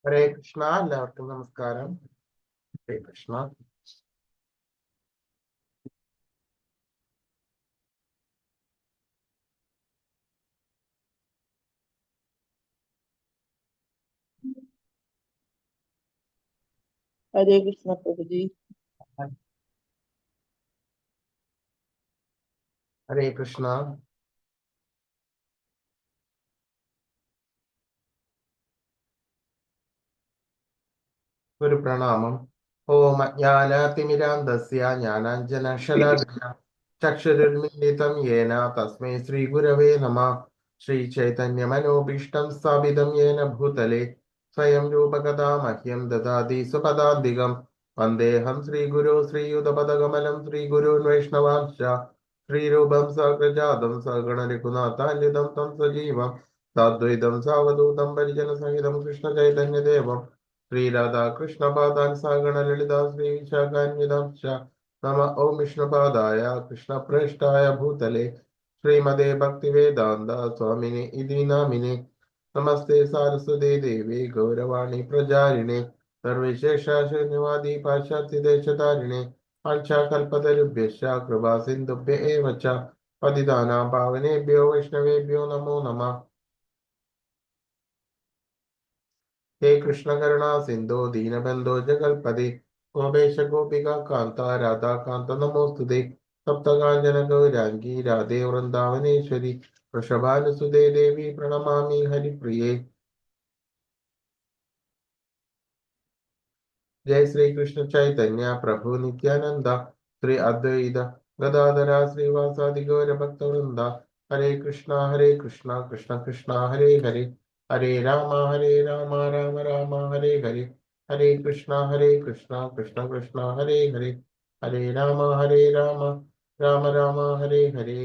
ഹരേ കൃഷ്ണ. എല്ലാവർക്കും നമസ്കാരം. ഹരേ കൃഷ്ണ. हरे कृष्ण प्रभु जी। ഹരേ കൃഷ്ണ. ഒരു പ്രണാമം. ഓം അജ്ഞാനതിമിരാന്ധസ്യ ജ്ഞാനാഞ്ജനശലാകയ ചക്ഷുരുന്മിലിതം യേന തസ്മൈ ശ്രീഗുരവേ നമഃ. ശ്രീചൈതന്യമനോഭീഷ്ടം സ്ഥാപിതം യേന ഭൂതലേ സ്വയം രൂപകഥാ മഹ്യം ദദാതി സ്വപദാന്തികം. വന്ദേഹം ശ്രീഗുരു ശ്രീയുതപദകമലം ശ്രീഗുരുൻ വൈഷ്ണവാംശ ശ്രീരൂപം സകൃജാതം സഗണരഘുനാഥാന്വിതം തം സജീവം സാദ്വൈതം സാവധൂതം പരിജനസഹിതം കൃഷ്ണചൈതന്യദേവം ശ്രീരാധാകൃഷ്ണപാദാൻ സഗണ ലളിതാ ശ്രീ വിശാഖാന്വിതാംശ. നമ ഓം വിഷ്ണുപാദായ കൃഷ്ണപ്രേഷ്ഠായ ഭൂതലേ ശ്രീമതേ ഭക്തിവേദാന്ത സ്വാമിനെ ഇതി നാമിനെ. നമസ്തേ സാരസ്വതേ ദേവി ഗൗരവാണി പ്രചാരിണേ സർവശേഷാശൂന്യവാദി പാശ്ചാത്യദേശധാരിണേ വാഞ്ചാകൽപതരുഭ്യശ്ച കൃപാ സിന്ധുഭ്യ ഏവ ച പതിതാനാം പാവനേഭ്യോ വൈഷ്ണവേഭ്യോ നമോ നമഃ. हे कृष्ण करुणा सिंधु दीनबंधो जगल्पते गोपेश गोपिका कांता राधा कांत नमोस्तुते सप्तकांचन गौरांगी राधे वृंदावनेश्वरी वृषभानुसुते देवी प्रणमामि हरिप्रिये. जय श्री कृष्ण चैतन्य प्रभु नित्यानंद श्री अद्वैत गदाधरा श्रीवासादि गौर भक्तवृंद. हरे कृष्णा कृष्ण कृष्णा हरे हरे हरे राम राम हरे हरे. हरे कृष्णा कृष्ण कृष्ण हरे हरे हरे राम राम हरे हरे.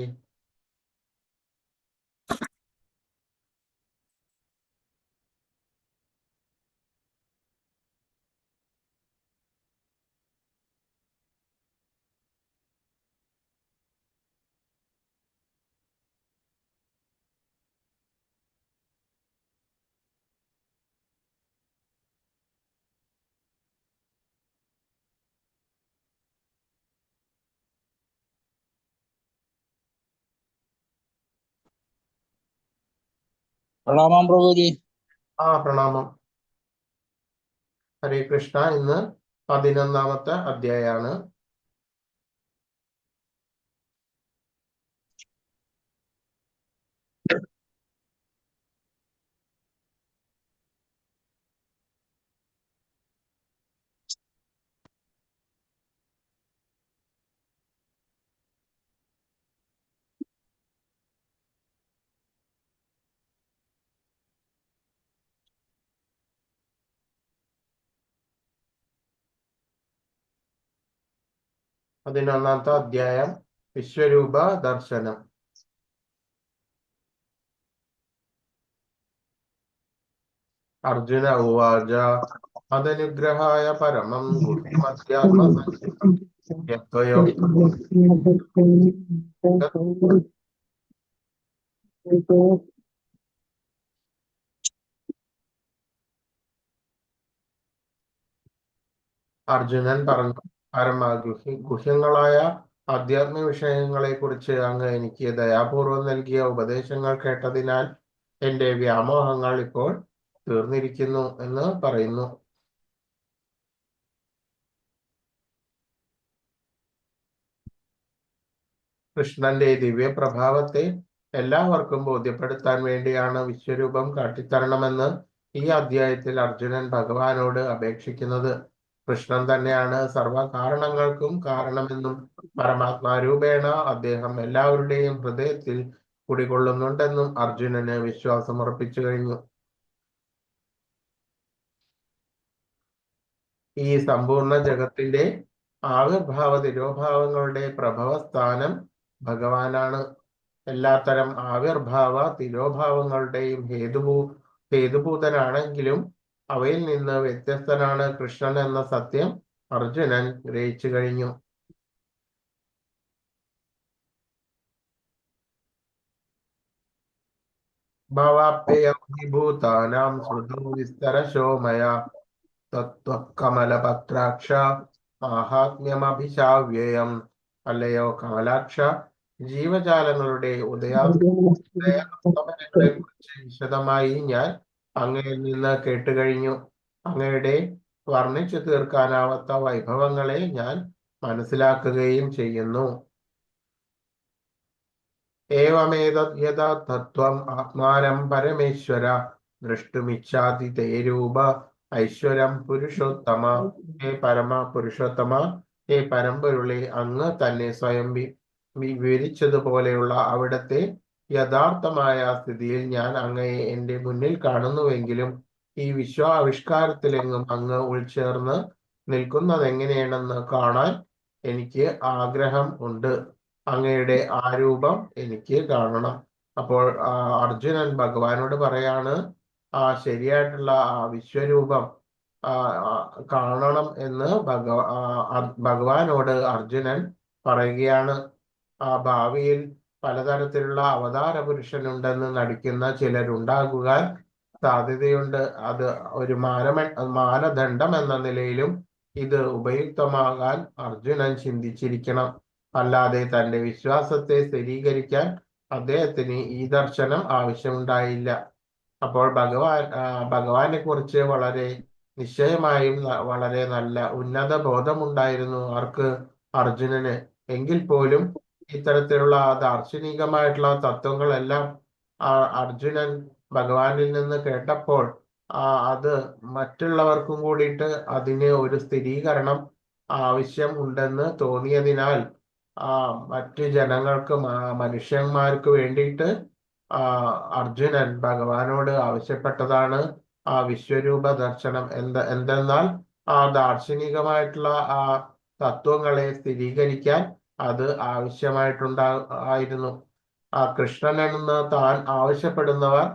प्रणाम प्रभु जी। പ്രണാമം. ഹരേ കൃഷ്ണ. ഇന്ന് 11ാമത്തെ അധ്യായമാണ്. പതിനൊന്നാമത്തെ അധ്യായം വിശ്വരൂപ ദർശനം. അർജുന ഉവാച അതനുഗ്രഹായ പരമം ഗുഹ്യമധ്യാത്മസംഹിതം യത്വയോക്തം അർജുനൻ പറഞ്ഞു, ഗുഹ്യങ്ങളായ ആധ്യാത്മിക വിഷയങ്ങളെ കുറിച്ച് അങ്ങ് എനിക്ക് ദയാപൂർവം നൽകിയ ഉപദേശങ്ങൾ കേട്ടതിനാൽ എന്റെ വ്യാമോഹങ്ങൾ ഇപ്പോൾ തീർന്നിരിക്കുന്നു എന്ന് പറയുന്നു. കൃഷ്ണന്റെ ദിവ്യപ്രഭാവത്തെ എല്ലാവർക്കും ബോധ്യപ്പെടുത്താൻ വേണ്ടിയാണ് വിശ്വരൂപം കാട്ടിത്തരണമെന്ന് ഈ അധ്യായത്തിൽ അർജുനൻ ഭഗവാനോട് അപേക്ഷിക്കുന്നത്. കൃഷ്ണൻ തന്നെയാണ് സർവകാരണങ്ങൾക്കും കാരണമെന്നും പരമാത്മാരൂപേണ അദ്ദേഹം എല്ലാവരുടെയും ഹൃദയത്തിൽ കുടികൊള്ളുന്നുണ്ടെന്നും അർജുനന് വിശ്വാസമുറപ്പിച്ചു കഴിഞ്ഞു. ഈ സമ്പൂർണ്ണ ജഗത്തിന്റെ ആവിർഭാവ തിരോഭാവങ്ങളുടെ പ്രഭവസ്ഥാനം ഭഗവാനാണ്. എല്ലാത്തരം ആവിർഭാവ തിരോഭാവങ്ങളുടെയും ഹേതുഭൂതനാണെങ്കിലും അവയിൽ നിന്ന് വ്യത്യസ്തനാണ് കൃഷ്ണൻ എന്ന സത്യം അർജുനൻ ഗ്രഹിച്ചു കഴിഞ്ഞു. ഭവാപ്യയഭൂതാനാം ശ്രുതോ വിസ്തരശോ മയാ തത്വകമലപത്രാക്ഷ മാഹാത്മ്യമഭിശാവ്യയം. അല്ലയോ കമലാക്ഷ, ജീവജാലങ്ങളുടെ ഉദയാസ്തമനങ്ങളെ കുറിച്ച് വിശദമായി ഞാൻ അങ്ങയിൽ നിന്ന് കേട്ടുകഴിഞ്ഞു. അങ്ങയുടെ വർണ്ണിച്ചു തീർക്കാനാവാത്ത വൈഭവങ്ങളെ ഞാൻ മനസ്സിലാക്കുകയും ചെയ്യുന്നു. ഏവമേതദ് യഥാ തത്വം ആത്മാനം പരമേശ്വര ദ്രഷ്ടുമിച്ഛാതി തേ രൂപ ഐശ്വര്യം പുരുഷോത്തമ. ഹേ പരമ പുരുഷോത്തമ, ഹേ പരമ്പൊരുളെ, അങ്ങ് തന്നെ സ്വയം വിവരിച്ചതുപോലെയുള്ള അവിടത്തെ യഥാർത്ഥമായ സ്ഥിതിയിൽ ഞാൻ അങ്ങയെ എന്റെ മുന്നിൽ കാണുന്നുവെങ്കിലും ഈ വിശ്വാവിഷ്കാരത്തിലെങ്ങും അങ്ങ് ഉൾച്ചേർന്ന് നിൽക്കുന്നതെങ്ങനെയാണെന്ന് കാണാൻ എനിക്ക് ആഗ്രഹം ഉണ്ട്. അങ്ങയുടെ ആ രൂപം എനിക്ക് കാണണം. അപ്പോൾ അർജുനൻ ഭഗവാനോട് പറയാണ്, ശരിയായിട്ടുള്ള ആ വിശ്വരൂപം കാണണം എന്ന് ഭഗവാനോട് അർജുനൻ പറയുകയാണ്. ഭാവിയിൽ പലതരത്തിലുള്ള അവതാര പുരുഷനുണ്ടെന്ന് നടിക്കുന്ന ചിലരുണ്ടാകുവാൻ സാധ്യതയുണ്ട്. അത് ഒരു മാനദണ്ഡം എന്ന നിലയിലും ഇത് ഉപയുക്തമാകാൻ അർജുനൻ ചിന്തിച്ചിരിക്കണം. അല്ലാതെ തന്റെ വിശ്വാസത്തെ സ്ഥിരീകരിക്കാൻ അദ്ദേഹത്തിന് ഈ ദർശനം ആവശ്യമുണ്ടായില്ല. അപ്പോൾ ഭഗവാനെ കുറിച്ച് വളരെ നിശ്ചയമായും വളരെ നല്ല ഉന്നത ബോധമുണ്ടായിരുന്നു ആർക്ക്? അർജുനന്. എങ്കിൽ പോലും ഇത്തരത്തിലുള്ള ദാർശനികമായിട്ടുള്ള തത്വങ്ങളെല്ലാം അർജുനൻ ഭഗവാനിൽ നിന്ന് കേട്ടപ്പോൾ അത് മറ്റുള്ളവർക്കും കൂടിയിട്ട് അതിന് ഒരു സ്ഥിരീകരണം ആവശ്യം ഉണ്ടെന്ന് തോന്നിയതിനാൽ മറ്റു ജനങ്ങൾക്ക് മനുഷ്യന്മാർക്ക് വേണ്ടിയിട്ട് അർജുനൻ ഭഗവാനോട് ആവശ്യപ്പെട്ടതാണ് ആ വിശ്വരൂപ ദർശനം. എന്തെന്നാൽ ദാർശനികമായിട്ടുള്ള തത്വങ്ങളെ സ്ഥിരീകരിക്കാൻ അത് ആവശ്യമായിട്ടുണ്ടായിരുന്നു. കൃഷ്ണൻ എന്ന് താൻ ആവശ്യപ്പെടുന്നവർ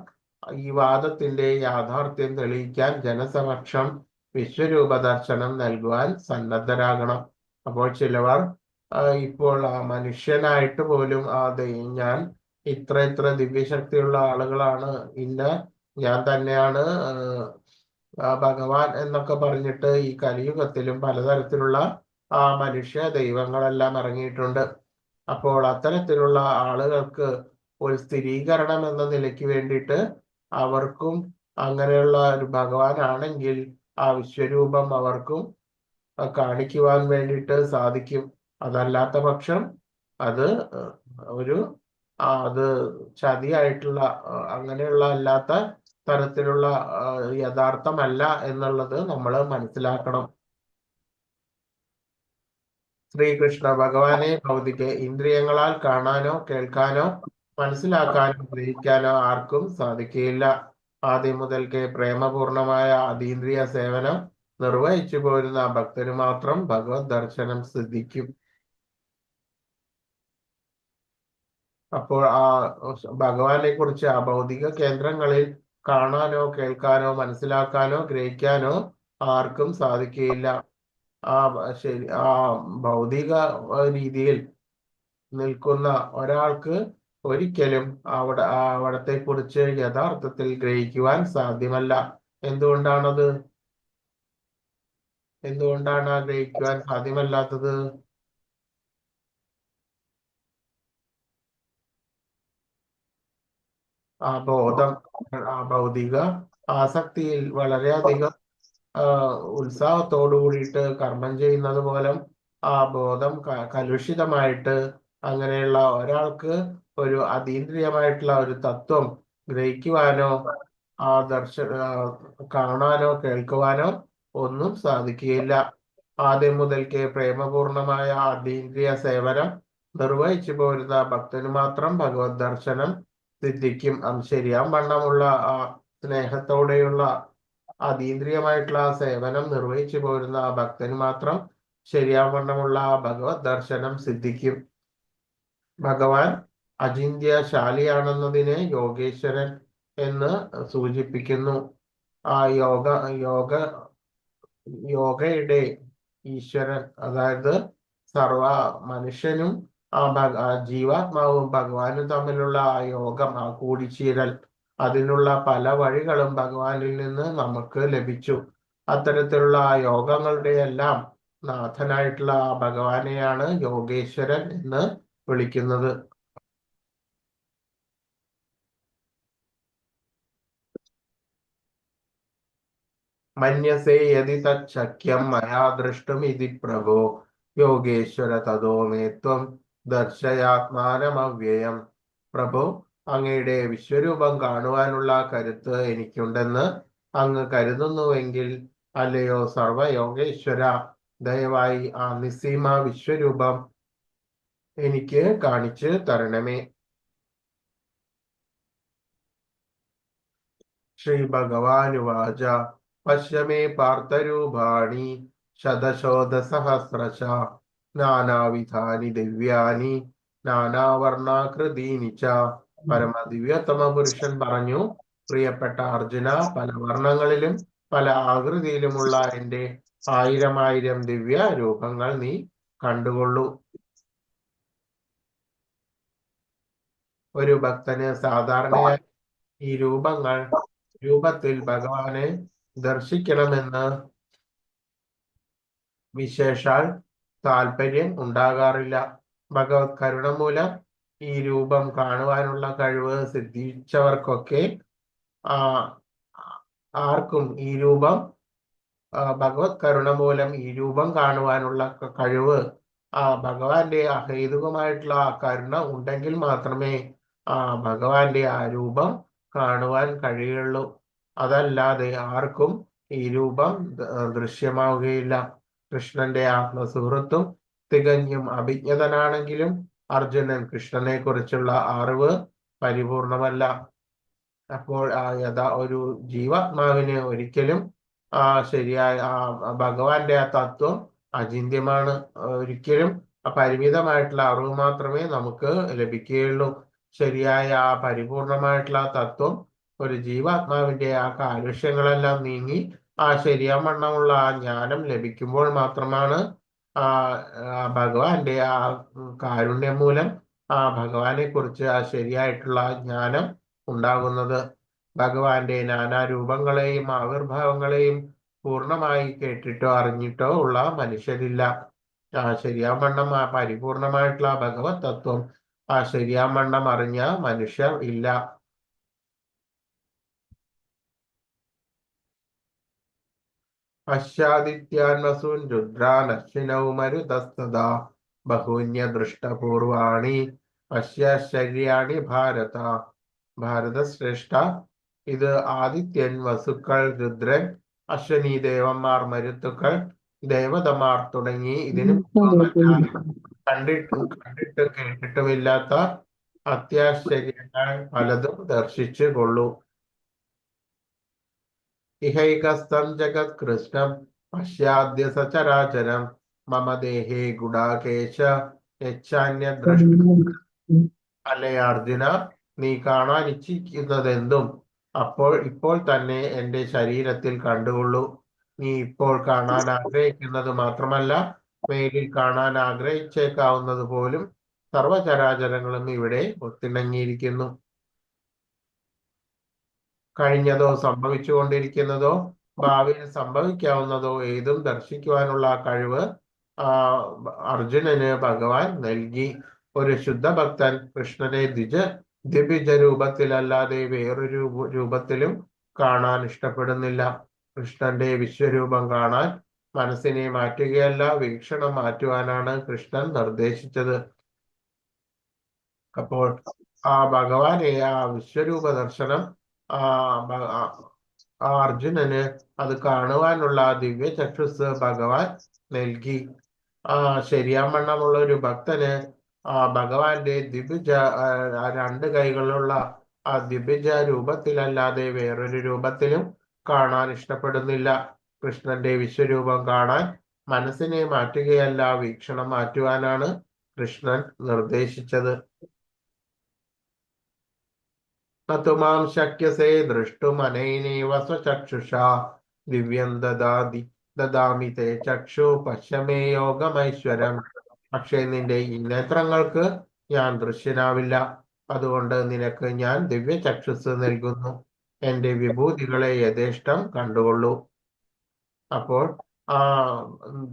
ഈ വാദത്തിന്റെ യാഥാർത്ഥ്യം തെളിയിക്കാൻ ജനസമക്ഷം വിശ്വരൂപ ദർശനം നൽകുവാൻ സന്നദ്ധരാകണം. അപ്പോൾ ചിലവർ ഇപ്പോൾ മനുഷ്യനായിട്ട് പോലും ഞാൻ ഇത്ര ദിവ്യശക്തിയുള്ള ആളുകളാണ്, ഞാൻ തന്നെയാണ് ഭഗവാൻ എന്നൊക്കെ പറഞ്ഞിട്ട് ഈ കലിയുഗത്തിലും പലതരത്തിലുള്ള മനുഷ്യ ദൈവങ്ങളെല്ലാം ഇറങ്ങിയിട്ടുണ്ട്. അപ്പോൾ അത്തരത്തിലുള്ള ആളുകൾക്ക് ഒരു സ്ഥിരീകരണം എന്ന നിലയ്ക്ക് വേണ്ടിയിട്ട് അവർക്കും അങ്ങനെയുള്ള ഒരു ഭഗവാനാണെങ്കിൽ ആ വിശ്വരൂപം അവർക്കും കാണിക്കുവാൻ വേണ്ടിയിട്ട് സാധിക്കും. അതല്ലാത്ത പക്ഷം അത് അത് ചതിയായിട്ടുള്ള അങ്ങനെയുള്ള അല്ലാത്ത തരത്തിലുള്ള യഥാർത്ഥമല്ല എന്നുള്ളത് നമ്മൾ മനസ്സിലാക്കണം. ശ്രീകൃഷ്ണ ഭഗവാനെ ഭൗതിക ഇന്ദ്രിയങ്ങളാൽ കാണാനോ കേൾക്കാനോ മനസ്സിലാക്കാനോ ഗ്രഹിക്കാനോ ആർക്കും സാധിക്കുകയില്ല. ആദ്യം മുതൽക്കേ പ്രേമപൂർണമായ അതീന്ദ്രിയ സേവനം നിർവഹിച്ചു പോരുന്ന ഭക്തന് മാത്രം ഭഗവത് ദർശനം സിദ്ധിക്കും. അപ്പോൾ ഭഗവാനെ കുറിച്ച് ഭൗതിക കേന്ദ്രങ്ങളിൽ കാണാനോ കേൾക്കാനോ മനസ്സിലാക്കാനോ ഗ്രഹിക്കാനോ ആർക്കും സാധിക്കുകയില്ല. ശരി, ഭൗതിക രീതിയിൽ നിൽക്കുന്ന ഒരാൾക്ക് ഒരിക്കലും അവിടത്തെ കുറിച്ച് യഥാർത്ഥത്തിൽ ഗ്രഹിക്കുവാൻ സാധ്യമല്ല. എന്തുകൊണ്ടാണത്? എന്തുകൊണ്ടാണ് ഗ്രഹിക്കുവാൻ സാധ്യമല്ലാത്തത്? ബോധം, ഭൗതിക ആസക്തിയിൽ വളരെയധികം ഉത്സാഹത്തോടു കൂടിയിട്ട് കർമ്മം ചെയ്യുന്നത് മൂലം ബോധം കലുഷിതമായിട്ട് അങ്ങനെയുള്ള ഒരാൾക്ക് ഒരു അതീന്ദ്രിയമായിട്ടുള്ള ഒരു തത്വം ഗ്രഹിക്കുവാനോ കാണാനോ കേൾക്കുവാനോ ഒന്നും സാധിക്കുകയില്ല. ആദ്യം മുതൽക്കേ പ്രേമപൂർണമായ അതീന്ദ്രിയ സേവനം നിർവഹിച്ചു പോരുന്ന ഭക്തന് മാത്രം ഭഗവത് ദർശനം സിദ്ധിക്കും. ശരിയാം വണ്ണമുള്ള സ്നേഹത്തോടെയുള്ള അതീന്ദ്രിയമായിട്ടുള്ള സേവനം നിർവഹിച്ചു പോരുന്ന ഭക്തന് മാത്രം ശരിയാവണ്ണമുള്ള ഭഗവത് ദർശനം സിദ്ധിക്കും. ഭഗവാൻ അചിന്ത്യശാലിയാണെന്നതിനെ യോഗേശ്വരൻ എന്ന് സൂചിപ്പിക്കുന്നു. യോഗയുടെ ഈശ്വരൻ, അതായത് സർവ മനുഷ്യനും ജീവാത്മാവും ഭഗവാനും തമ്മിലുള്ള യോഗം, കൂടിച്ചേരൽ, അതിനുള്ള പല വഴികളും ഭഗവാനിൽ നിന്ന് നമുക്ക് ലഭിച്ചു. അത്തരത്തിലുള്ള യോഗങ്ങളുടെ എല്ലാം നാഥനായിട്ടുള്ള ആ ഭഗവാനെയാണ് യോഗേശ്വരൻ എന്ന് വിളിക്കുന്നത്. മന്യസേ യദി തച്ഛക്യം മയാ ദൃഷ്ടുമിതി പ്രഭോ യോഗേശ്വര തതോ മേ ത്വം ദർശയാത്മാനമവ്യയം. പ്രഭു, അങ്ങയുടെ വിശ്വരൂപം കാണുവാനുള്ള കരുത്ത് എനിക്കുണ്ടെന്ന് അങ്ങ് കരുതുന്നുവെങ്കിൽ, അല്ലയോ സർവയോഗേശ്വര, ദയവായി ആ നിസ്സീമ വിശ്വരൂപം എനിക്ക് കാണിച്ചു തരണമേ. ശ്രീഭഗവാനുവാച പശ്യ മേ പാർത്ഥരൂപാണി ശതശോധസഹസ്രശ നാനാവിധാനി ദിവ്യാനി നാനാവർണാകൃതീനി ച. പരമദിവ്യോത്തമ പുരുഷൻ പറഞ്ഞു, പ്രിയപ്പെട്ട അർജുന, പല വർണ്ണങ്ങളിലും പല ആകൃതിയിലുമുള്ള എന്റെ 1000 ദിവ്യ രൂപങ്ങൾ നീ കണ്ടുകൊള്ളൂ. ഒരു ഭക്തന് സാധാരണയായി ഈ രൂപത്തിൽ ഭഗവാനെ ദർശിക്കണമെന്ന് വിശേഷാൽ താല്പര്യം ഉണ്ടാകാറില്ല. ഭഗവത് കരുണ മൂലം ഈ രൂപം കാണുവാനുള്ള കഴിവ് സിദ്ധിച്ചവർക്കൊക്കെ ആർക്കും ഈ രൂപം ഭഗവത് കരുണ മൂലം ഈ രൂപം കാണുവാനുള്ള കഴിവ് ഭഗവാന്റെ അഹേതുകമായിട്ടുള്ള ആ കരുണ ഉണ്ടെങ്കിൽ മാത്രമേ ഭഗവാന്റെ ആ രൂപം കാണുവാൻ കഴിയുള്ളൂ. അതല്ലാതെ ആർക്കും ഈ രൂപം ദൃശ്യമാവുകയില്ല. കൃഷ്ണന്റെ ആത്മസുഹൃത്തും തികഞ്ഞും അഭിജ്ഞതനാണെങ്കിലും അർജുനൻ കൃഷ്ണനെ കുറിച്ചുള്ള അറിവ് പരിപൂർണമല്ല. അപ്പോൾ ഒരു ജീവാത്മാവിന് ഒരിക്കലും ശരിയായ ഭഗവാന്റെ ആ തത്വം അചിന്യമാണ്. ഒരിക്കലും പരിമിതമായിട്ടുള്ള അറിവ് മാത്രമേ നമുക്ക് ലഭിക്കുകയുള്ളൂ. ശരിയായ ആ പരിപൂർണമായിട്ടുള്ള തത്വം ഒരു ജീവാത്മാവിന്റെ ആ കാലുഷ്യങ്ങളെല്ലാം നീങ്ങി ശരിയാവണ്ണമുള്ള ആ ജ്ഞാനം ലഭിക്കുമ്പോൾ മാത്രമാണ് ഭഗവാന്റെ ആ കാരുണ്യം മൂലം ഭഗവാനെ കുറിച്ച് ശരിയായിട്ടുള്ള ജ്ഞാനം ഉണ്ടാകുന്നത്. ഭഗവാന്റെ നാനാരൂപങ്ങളെയും ആവിർഭാവങ്ങളെയും പൂർണ്ണമായി കേട്ടിട്ടോ അറിഞ്ഞിട്ടോ ഉള്ള മനുഷ്യരില്ല. ശരിയാവണ്ണം പരിപൂർണമായിട്ടുള്ള ഭഗവത് തത്വം ശരിയാവണ്ണം അറിഞ്ഞ മനുഷ്യർ ഇല്ല. പശ്യാദിത്യാൻ വസൂൻ രുദ്രാൻ അശ്വിനൗ മരുതസ്തദാ ബഹൂന്യദൃഷ്ടപൂർവാണി പശ്യശര്യാണി ഭാരത. ഭാരതശ്രേഷ്ഠ, ഇത് ആദിത്യൻ, വസുക്കൾ, രുദ്രൻ, അശ്വനി ദേവന്മാർ, മരുത്തുക്കൾ, ദേവതമാർ തുടങ്ങി ഇതിന് കണ്ടിട്ടും കേട്ടിട്ടുമില്ലാത്ത അത്യാശ്ചര്യങ്ങൾ പലതും ദർശിച്ചു കൊള്ളൂ. ഇഹൈകസ്തം ജഗത് കൃഷ്ണം പശ്യാദ്യ സചരാചരം മമ ദേഹേ ഗുഡാകേശ യച്ഛാന്യദ്രഷ്ട. അല്ലേ അർജുന, നീ കാണാൻ ഇച്ഛിക്കുന്നതെന്തും ഇപ്പോൾ തന്നെ എന്റെ ശരീരത്തിൽ കണ്ടുകൊള്ളൂ. നീ ഇപ്പോൾ കാണാൻ ആഗ്രഹിക്കുന്നത് മാത്രമല്ല, മേലിൽ കാണാൻ ആഗ്രഹിച്ചേക്കാവുന്നത് പോലും സർവചരാചരങ്ങളും ഇവിടെ ഒത്തിണങ്ങിയിരിക്കുന്നു. കഴിഞ്ഞതോ സംഭവിച്ചുകൊണ്ടിരിക്കുന്നതോ ഭാവിയിൽ സംഭവിക്കാവുന്നതോ ഏതും ദർശിക്കുവാനുള്ള കഴിവ് അർജുനന് ഭഗവാൻ നൽകി. ഒരു ശുദ്ധഭക്തൻ കൃഷ്ണനെ ദ്വിബിജ രൂപത്തിലല്ലാതെ വേറൊരു രൂപത്തിലും കാണാൻ ഇഷ്ടപ്പെടുന്നില്ല. കൃഷ്ണന്റെ വിശ്വരൂപം കാണാൻ മനസ്സിനെ മാറ്റുകയല്ല, വീക്ഷണം മാറ്റുവാനാണ് കൃഷ്ണൻ നിർദ്ദേശിച്ചത്. അപ്പോൾ ഭഗവാനെ വിശ്വരൂപ ദർശനം അർജുനന് അത് കാണുവാനുള്ള ദിവ്യ ചക്ഷുസ് ഭഗവാൻ നൽകി. ശരിയാവണ്ണമുള്ള ഒരു ഭക്തന് ഭഗവാന്റെ ദ്വിഭുജ 2 കൈകളുള്ള ദ്വിഭുജ രൂപത്തിലല്ലാതെ വേറൊരു രൂപത്തിലും കാണാൻ ഇഷ്ടപ്പെടുന്നില്ല. കൃഷ്ണന്റെ വിശ്വരൂപം കാണാൻ മനസ്സിനെ മാറ്റുകയല്ല, വീക്ഷണം മാറ്റുവാനാണ് കൃഷ്ണൻ നിർദ്ദേശിച്ചത്. നതുമാം ശക്യസേ ദൃഷ്ടുമനൈനൈവ സ്വചക്ഷുഷാ ദിവ്യം ദദാമി തേ ചക്ഷു പശ്യമേ യോഗമൈശ്വരം. പക്ഷേ നിന്റെ ഈ നേത്രങ്ങൾക്ക് ഞാൻ ദൃശ്യനാവില്ല. അതുകൊണ്ട് നിനക്ക് ഞാൻ ദിവ്യചക്ഷുസ് നൽകുന്നു. എന്റെ വിഭൂതികളെ യഥേഷ്ടം കണ്ടുകൊള്ളൂ. അപ്പോൾ ആ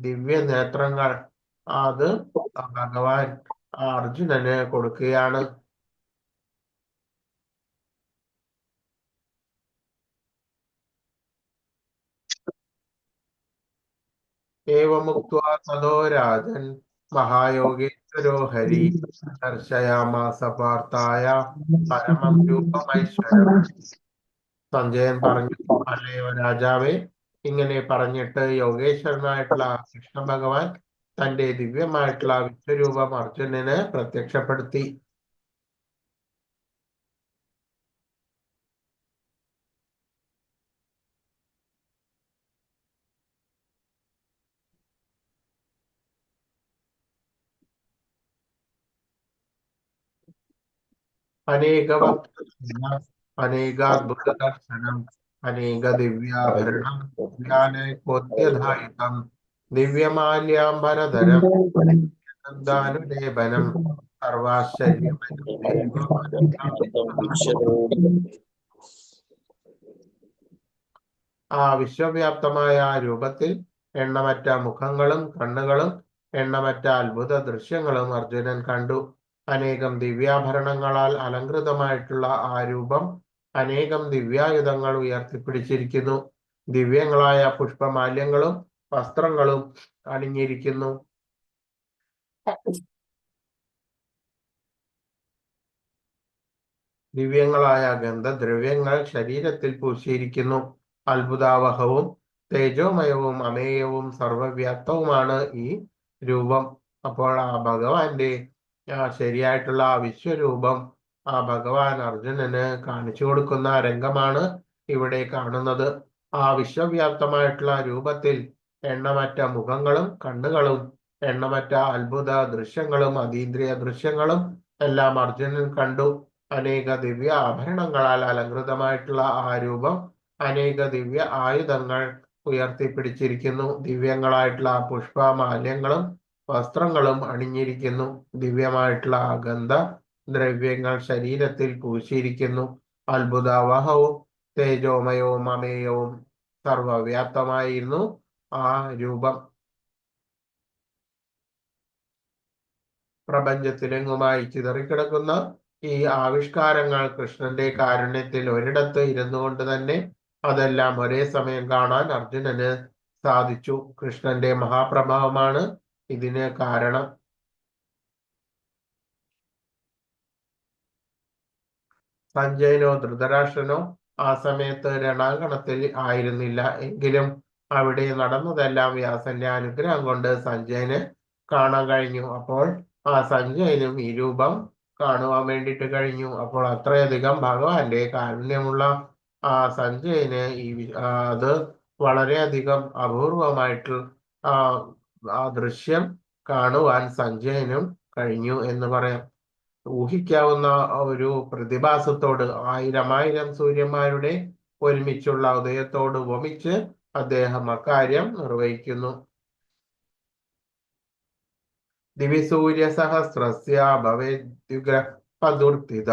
ദിവ്യ നേത്രങ്ങൾ അത് ഭഗവാൻ അർജുനന് കൊടുക്കുകയാണ്. ഏവമുക്ത്വാ തതോ രാജൻ മഹായോഗേശ്വരോ ഹരി ദർശയാമാസ പാർത്ഥായ പരമം രൂപമൈശ്വരം. സഞ്ജയൻ പറഞ്ഞു, അല്ലയോ രാജാവേ, ഇങ്ങനെ പറഞ്ഞിട്ട് യോഗേശ്വരനായിട്ടുള്ള കൃഷ്ണ ഭഗവാൻ തന്റെ ദിവ്യമായിട്ടുള്ള വിശ്വരൂപം അർജുനന് പ്രത്യക്ഷപ്പെടുത്തി. അനേകാദ്ഭുത ദർശനം അനേക ദിവ്യാഭരണം ജ്ഞാനൈകോത്യധായിതം ദിവ്യമാല്യാംബരധരം ദാനുലേപനം സർവാശ്ചര്യമയം ആ വിശ്വവ്യാപ്തമായ ആ രൂപത്തിൽ എണ്ണമറ്റ മുഖങ്ങളും കണ്ണുകളും എണ്ണമറ്റ അത്ഭുത ദൃശ്യങ്ങളും അർജുനൻ കണ്ടു. അനേകം ദിവ്യാഭരണങ്ങളാൽ അലങ്കൃതമായിട്ടുള്ള ആ രൂപം അനേകം ദിവ്യായുധങ്ങൾ ഉയർത്തിപ്പിടിച്ചിരിക്കുന്നു. ദിവ്യങ്ങളായ പുഷ്പമാല്യങ്ങളും വസ്ത്രങ്ങളും അണിഞ്ഞിരിക്കുന്നു. ദിവ്യങ്ങളായ ഗന്ധദ്രവ്യങ്ങൾ ശരീരത്തിൽ പൂശിയിരിക്കുന്നു. അത്ഭുതാവഹവും തേജോമയവും അമേയവും സർവവ്യാപ്തവുമാണ് ഈ രൂപം. അപ്പോൾ ആ ഭഗവാന്റെ ശരിയായിട്ടുള്ള ആ വിശ്വരൂപം ആ ഭഗവാൻ അർജുനന് കാണിച്ചു കൊടുക്കുന്ന രംഗമാണ് ഇവിടെ കാണുന്നത്. ആ വിശ്വവ്യാപ്തമായിട്ടുള്ള രൂപത്തിൽ എണ്ണമറ്റ മുഖങ്ങളും കണ്ണുകളും എണ്ണമറ്റ അത്ഭുത ദൃശ്യങ്ങളും അതീന്ദ്രിയ ദൃശ്യങ്ങളും എല്ലാം അർജുനൻ കണ്ടു. അനേക ദിവ്യ ആഭരണങ്ങളാൽ അലങ്കൃതമായിട്ടുള്ള ആ രൂപം അനേക ദിവ്യ ആയുധങ്ങൾ ഉയർത്തിപ്പിടിച്ചിരിക്കുന്നു. ദിവ്യങ്ങളായിട്ടുള്ള പുഷ്പമാല്യങ്ങളും വസ്ത്രങ്ങളും അണിഞ്ഞിരിക്കുന്നു. ദിവ്യമായിട്ടുള്ള ഗന്ധ ദ്രവ്യങ്ങൾ ശരീരത്തിൽ പൂശിയിരിക്കുന്നു. അത്ഭുതാവഹവും തേജോമയവും അമേയവും സർവവ്യാപ്തമായിരുന്നു ആ രൂപം. പ്രപഞ്ചത്തിലെങ്ങുമായി ചിതറിക്കിടക്കുന്ന ഈ ആവിഷ്കാരങ്ങൾ കൃഷ്ണന്റെ കാരുണ്യത്തിൽ ഒരിടത്ത് ഇരുന്നു കൊണ്ട് തന്നെ അതെല്ലാം ഒരേ സമയം കാണാൻ അർജുനന് സാധിച്ചു. കൃഷ്ണന്റെ മഹാപ്രഭാവമാണ് ഇതിന് കാരണം. സഞ്ജയനോ ധൃതരാഷ്ട്രനോ ആ സമയത്ത് രണാങ്കണത്തിൽ ആയിരുന്നില്ല. എങ്കിലും അവിടെ നടന്നതെല്ലാം വ്യാസന്റെ അനുഗ്രഹം കൊണ്ട് സഞ്ജയന് കാണാൻ കഴിഞ്ഞു. അപ്പോൾ ആ സഞ്ജയനും ഈ രൂപം കാണുവാൻ വേണ്ടിയിട്ട് കഴിഞ്ഞു. അപ്പോൾ അത്രയധികം ഭഗവാന്റെ കാരുണ്യമുള്ള ആ സഞ്ജയന് അത് വളരെയധികം അപൂർവമായിട്ട് ആ ദൃശ്യം കാണുവാൻ സഞ്ജയനും കഴിഞ്ഞു എന്ന് പറയാം. ഊഹിക്കാവുന്ന ഒരു പ്രതിഭാസത്തോട് ആയിരം സൂര്യന്മാരുടെ ഒരുമിച്ചുള്ള ഉദയത്തോട് ഉപമിച്ച് അദ്ദേഹം അക്കാര്യം നിർവഹിക്കുന്നു. ദിവ്യസൂര്യ സഹസ്രസ്യ ഭവേദ്യുഗ്രപദുർത്തിത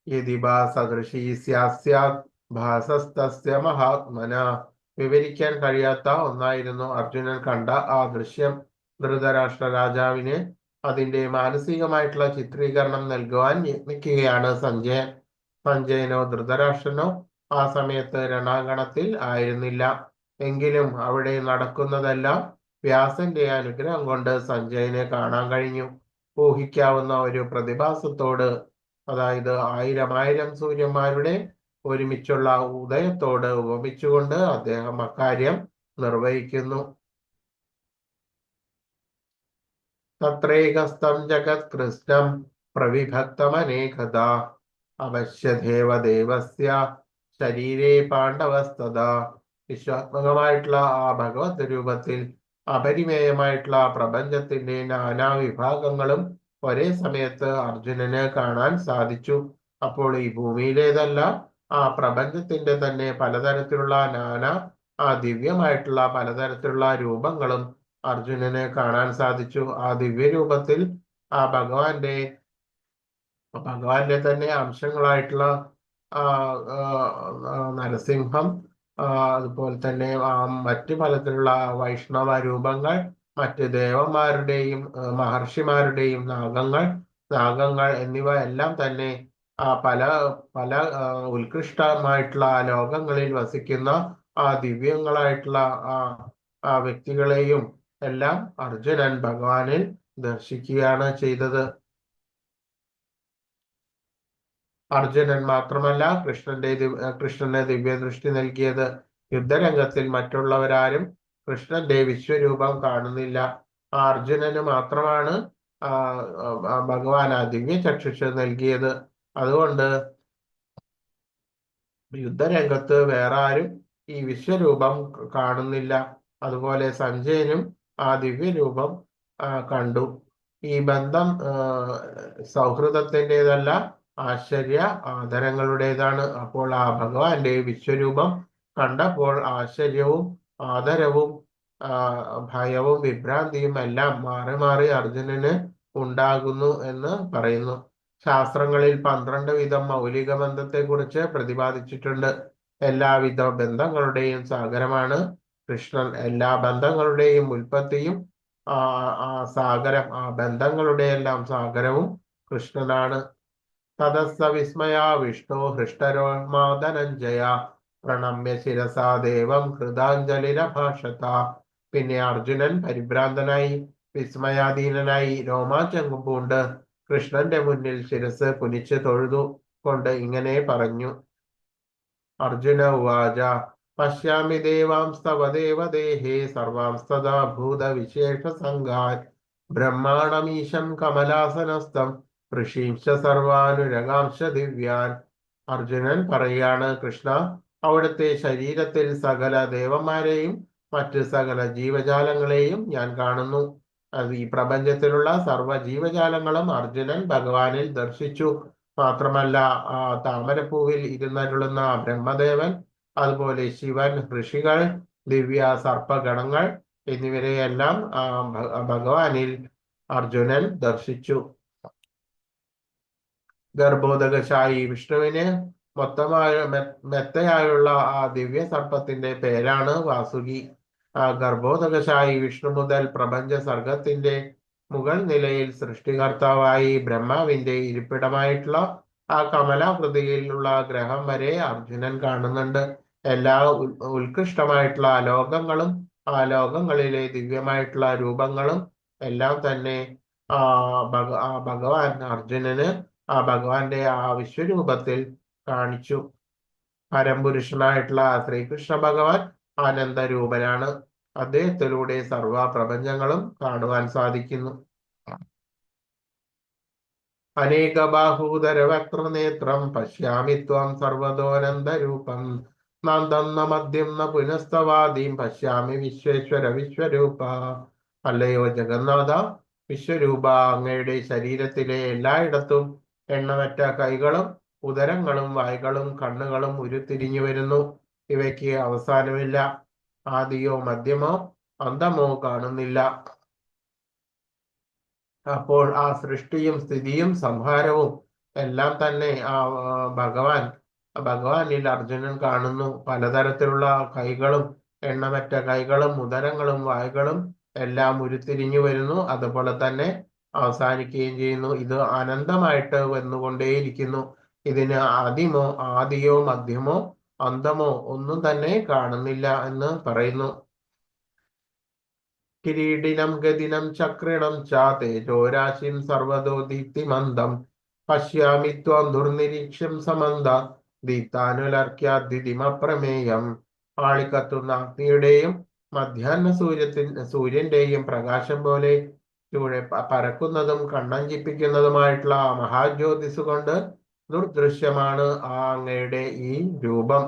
യദി സദൃശീ സ്യാത് ഭാസസ്തസ്യ മഹാത്മന. വിവരിക്കാൻ കഴിയാത്ത ഒന്നായിരുന്നു അർജുനൻ കണ്ട ആ ദൃശ്യം. ധൃതരാഷ്ട്ര രാജാവിന് അതിന്റെ മാനസികമായിട്ടുള്ള ചിത്രീകരണം നൽകുവാൻ യത്നിക്കുകയാണ് സഞ്ജയൻ. സഞ്ജയനോ ധൃതരാഷ്ട്രനോ ആ സമയത്ത് രണാങ്കണത്തിൽ ആയിരുന്നില്ല. എങ്കിലും അവിടെ നടക്കുന്നതെല്ലാം വ്യാസന്റെ അനുഗ്രഹം കൊണ്ട് സഞ്ജയനെ കാണാൻ കഴിഞ്ഞു. ഊഹിക്കാവുന്ന ഒരു പ്രതിഭാസത്തോട്, അതായത് ആയിരം സൂര്യന്മാരുടെ ഒരുമിച്ചുള്ള ഉദയത്തോട് ഉപമിച്ചുകൊണ്ട് അദ്ദേഹം അക്കാര്യം നിർവഹിക്കുന്നു. തത്രൈകസ്തം ജഗത്കൃഷ്ണം പ്രവിഭക്തമനേകദാ അവശ്യദേവദേവസ്യ ശരീരേ പാണ്ഡവസ്തദാ. വിശ്വാത്മകമായിട്ടുള്ള ആ ഭഗവത് രൂപത്തിൽ അപരിമേയമായിട്ടുള്ള പ്രപഞ്ചത്തിന്റെ നാനാ വിഭാഗങ്ങളും ഒരേ സമയത്ത് അർജുനന് കാണാൻ സാധിച്ചു. അപ്പോൾ ഈ ഭൂമിയിലേതല്ല, ആ പ്രപഞ്ചത്തിന്റെ തന്നെ പലതരത്തിലുള്ള ആ ദിവ്യമായിട്ടുള്ള പലതരത്തിലുള്ള രൂപങ്ങളും അർജുനന് കാണാൻ സാധിച്ചു. ആ ദിവ്യരൂപത്തിൽ ആ ഭഗവാന്റെ ഭഗവാന്റെ തന്നെ അംശങ്ങളായിട്ടുള്ള ആ, ആ, നരസിംഹം, ആ, അതുപോലെ തന്നെ മറ്റു പലത്തിലുള്ള വൈഷ്ണവ രൂപങ്ങൾ, മറ്റ് ദേവന്മാരുടെയും മഹർഷിമാരുടെയും നാഗങ്ങൾ എന്നിവ എല്ലാം തന്നെ പല പല ഉത്കൃഷ്ടമായിട്ടുള്ള ലോകങ്ങളിൽ വസിക്കുന്ന ദിവ്യങ്ങളായിട്ടുള്ള ആ വ്യക്തികളെയും എല്ലാം അർജുനൻ ഭഗവാനിൽ ദർശിക്കുകയാണ് ചെയ്തത്. അർജുനൻ മാത്രമല്ല കൃഷ്ണന് ദിവ്യദൃഷ്ടി നൽകിയത്. യുദ്ധരംഗത്തിൽ മറ്റുള്ളവരാരും കൃഷ്ണന്റെ വിശ്വരൂപം കാണുന്നില്ല. അർജുനന് മാത്രമാണ് ഭഗവാൻ ആ ദിവ്യ ചക്ഷുഷ് നൽകിയത്. അതുകൊണ്ട് യുദ്ധരംഗത്ത് വേറെ ആരും ഈ വിശ്വരൂപം കാണുന്നില്ല. അതുപോലെ സഞ്ജയനും ആ ദിവ്യരൂപം കണ്ടു. ഈ ബന്ധം സൗഹൃദത്തിൻ്റെതല്ല, ആദരങ്ങളുടേതാണ്. അപ്പോൾ ആ ഭഗവാന്റെ വിശ്വരൂപം കണ്ടപ്പോൾ ആശ്ചര്യവും ആദരവും ഭയവും വിഭ്രാന്തിയും എല്ലാം മാറി മാറി അർജുനന് ഉണ്ടാകുന്നു എന്ന് പറയുന്നു. ശാസ്ത്രങ്ങളിൽ 12 വിധം മൗലിക ബന്ധത്തെക്കുറിച്ച് പ്രതിപാദിച്ചിട്ടുണ്ട്. എല്ലാവിധ ബന്ധങ്ങളുടെയും സാഗരമാണ് കൃഷ്ണൻ. എല്ലാ ബന്ധങ്ങളുടെയും ഉൽപ്പത്തിയും സാഗരം, ആ ബന്ധങ്ങളുടെ എല്ലാം സാഗരവും കൃഷ്ണനാണ്. തതസ്സ വിസ്മയാ വിഷ്ണു ഹൃഷ്ടരോമാ ധനഞ്ജയ പ്രണമ്യ ശിരസാ ദേവം കൃതാഞ്ജലിരഭാഷത. പിന്നെ അർജുനൻ പരിഭ്രാന്തനായി വിസ്മയാധീനനായി രോമാഞ്ചം പൂണ്ട് കൃഷ്ണന്റെ മുന്നിൽ ശിരസ് കുനിച്ച് തൊഴുതു കൊണ്ട് ഇങ്ങനെ പറഞ്ഞു. അർജുന ഉവാച പശ്യാമി ദേവാംസ്തവ ദേവദേഹേ സർവാംസ്തദാ ഭൂതവിശേഷ സംഘാൻ ബ്രഹ്മാണമീശം കമലാസനസ്ഥം ഋഷീംശ സർവാനുരഗാംശ ദിവ്യാൻ. അർജുനൻ പറയാണ്, കൃഷ്ണ, അവിടുത്തെ ശരീരത്തിൽ സകല ദേവന്മാരെയും മറ്റ് സകല ജീവജാലങ്ങളെയും ഞാൻ കാണുന്നു. ഈ പ്രപഞ്ചത്തിലുള്ള സർവ്വ ജീവജാലങ്ങളും അർജുനൻ ഭഗവാനിൽ ദർശിച്ചു. മാത്രമല്ല താമരപ്പൂവിൽ ഇരുന്നരുളുന്ന ബ്രഹ്മദേവൻ, അതുപോലെ ശിവൻ, ഋഷികൾ, ദിവ്യ സർപ്പഗണങ്ങൾ എന്നിവരെയെല്ലാം ഭഗവാനിൽ അർജുനൻ ദർശിച്ചു. ഗർഭോദകശായി വിഷ്ണുവിന് മെത്തയായുള്ള ആ ദിവ്യ സർപ്പത്തിന്റെ പേരാണ് വാസുകി. ഗർഭോദകശായി വിഷ്ണു മുതൽ പ്രപഞ്ച സർഗത്തിന്റെ മുകൾ നിലയിൽ സൃഷ്ടികർത്താവായി ബ്രഹ്മാവിന്റെ ഇരിപ്പിടമായിട്ടുള്ള ആ കമലാകൃതിയിലുള്ള ഗ്രഹം വരെ അർജുനൻ കാണുന്നുണ്ട്. എല്ലാ ഉത്കൃഷ്ടമായിട്ടുള്ള ലോകങ്ങളും ആ ലോകങ്ങളിലെ ദിവ്യമായിട്ടുള്ള രൂപങ്ങളും എല്ലാം തന്നെ ഭഗവാൻ അർജുനന് ഭഗവാന്റെ ആ വിശ്വരൂപത്തിൽ കാണിച്ചു. പരംപുരുഷനായിട്ടുള്ള ശ്രീകൃഷ്ണ ഭഗവാൻ ആനന്ദരൂപനാണ്. അദ്ദേഹത്തിലൂടെ സർവ പ്രപഞ്ചങ്ങളും കാണുവാൻ സാധിക്കുന്നു. അനേക ബാഹൂദര വക്രനേത്രം പശ്യാമി ത്വം സർവതോനന്ദരൂപം നന്ദം ന മദ്യം ന പുനസ്തവാദീം പശ്യാമി വിശ്വേശ്വര വിശ്വരൂപ. അല്ലയോ ജഗന്നാഥ വിശ്വരൂപ, അങ്ങയുടെ ശരീരത്തിലെ എല്ലായിടത്തും എണ്ണമറ്റ കൈകളും ഉദരങ്ങളും വായ്കളും കണ്ണുകളും ഉരുത്തിരിഞ്ഞു വരുന്നു. ഇവയ്ക്ക് അവസാനമില്ല. ആദിയോ മധ്യമോ അന്തമോ കാണുന്നില്ല. അപ്പോൾ ആ സൃഷ്ടിയും സ്ഥിതിയും സംഹാരവും എല്ലാം തന്നെ ഭഗവാനിൽ അർജുനൻ കാണുന്നു. പലതരത്തിലുള്ള കൈകളും എണ്ണമറ്റ കൈകളും ഉദരങ്ങളും വായ്കളും എല്ലാം ഉരുത്തിരിഞ്ഞു വരുന്നു. അതുപോലെ തന്നെ അവസാനിക്കുകയും ചെയ്യുന്നു. ഇത് അനന്തമായിട്ട് വന്നുകൊണ്ടേയിരിക്കുന്നു. ഇതിന് ആദിയോ മധ്യമോ അന്തമോ ഒന്നും തന്നെ കാണുന്നില്ല എന്ന് പറയുന്നു. കിരീടിനം ഗതിനം ചക്രിണം ച തേജോരാശിം സർവതോ ദീപ്തിമന്ദം പശ്യാമി ത്വം ദുർനിരീക്ഷ്യം സമന്ത ദീപ്താനുലർക്യാദ്ദിതിമപ്രമേയം. ആളിക്കത്തുന്ന അഗ്നിയുടെയും മധ്യാഹ്ന സൂര്യന്റെയും പ്രകാശം പോലെ ചൂടെ പരക്കുന്നതും കണ്ണഞ്ചിപ്പിക്കുന്നതുമായിട്ടുള്ള ആ മഹാജ്യോതിസ് കൊണ്ട് ദുർദൃശ്യമാണ് അങ്ങയുടെ ഈ രൂപം.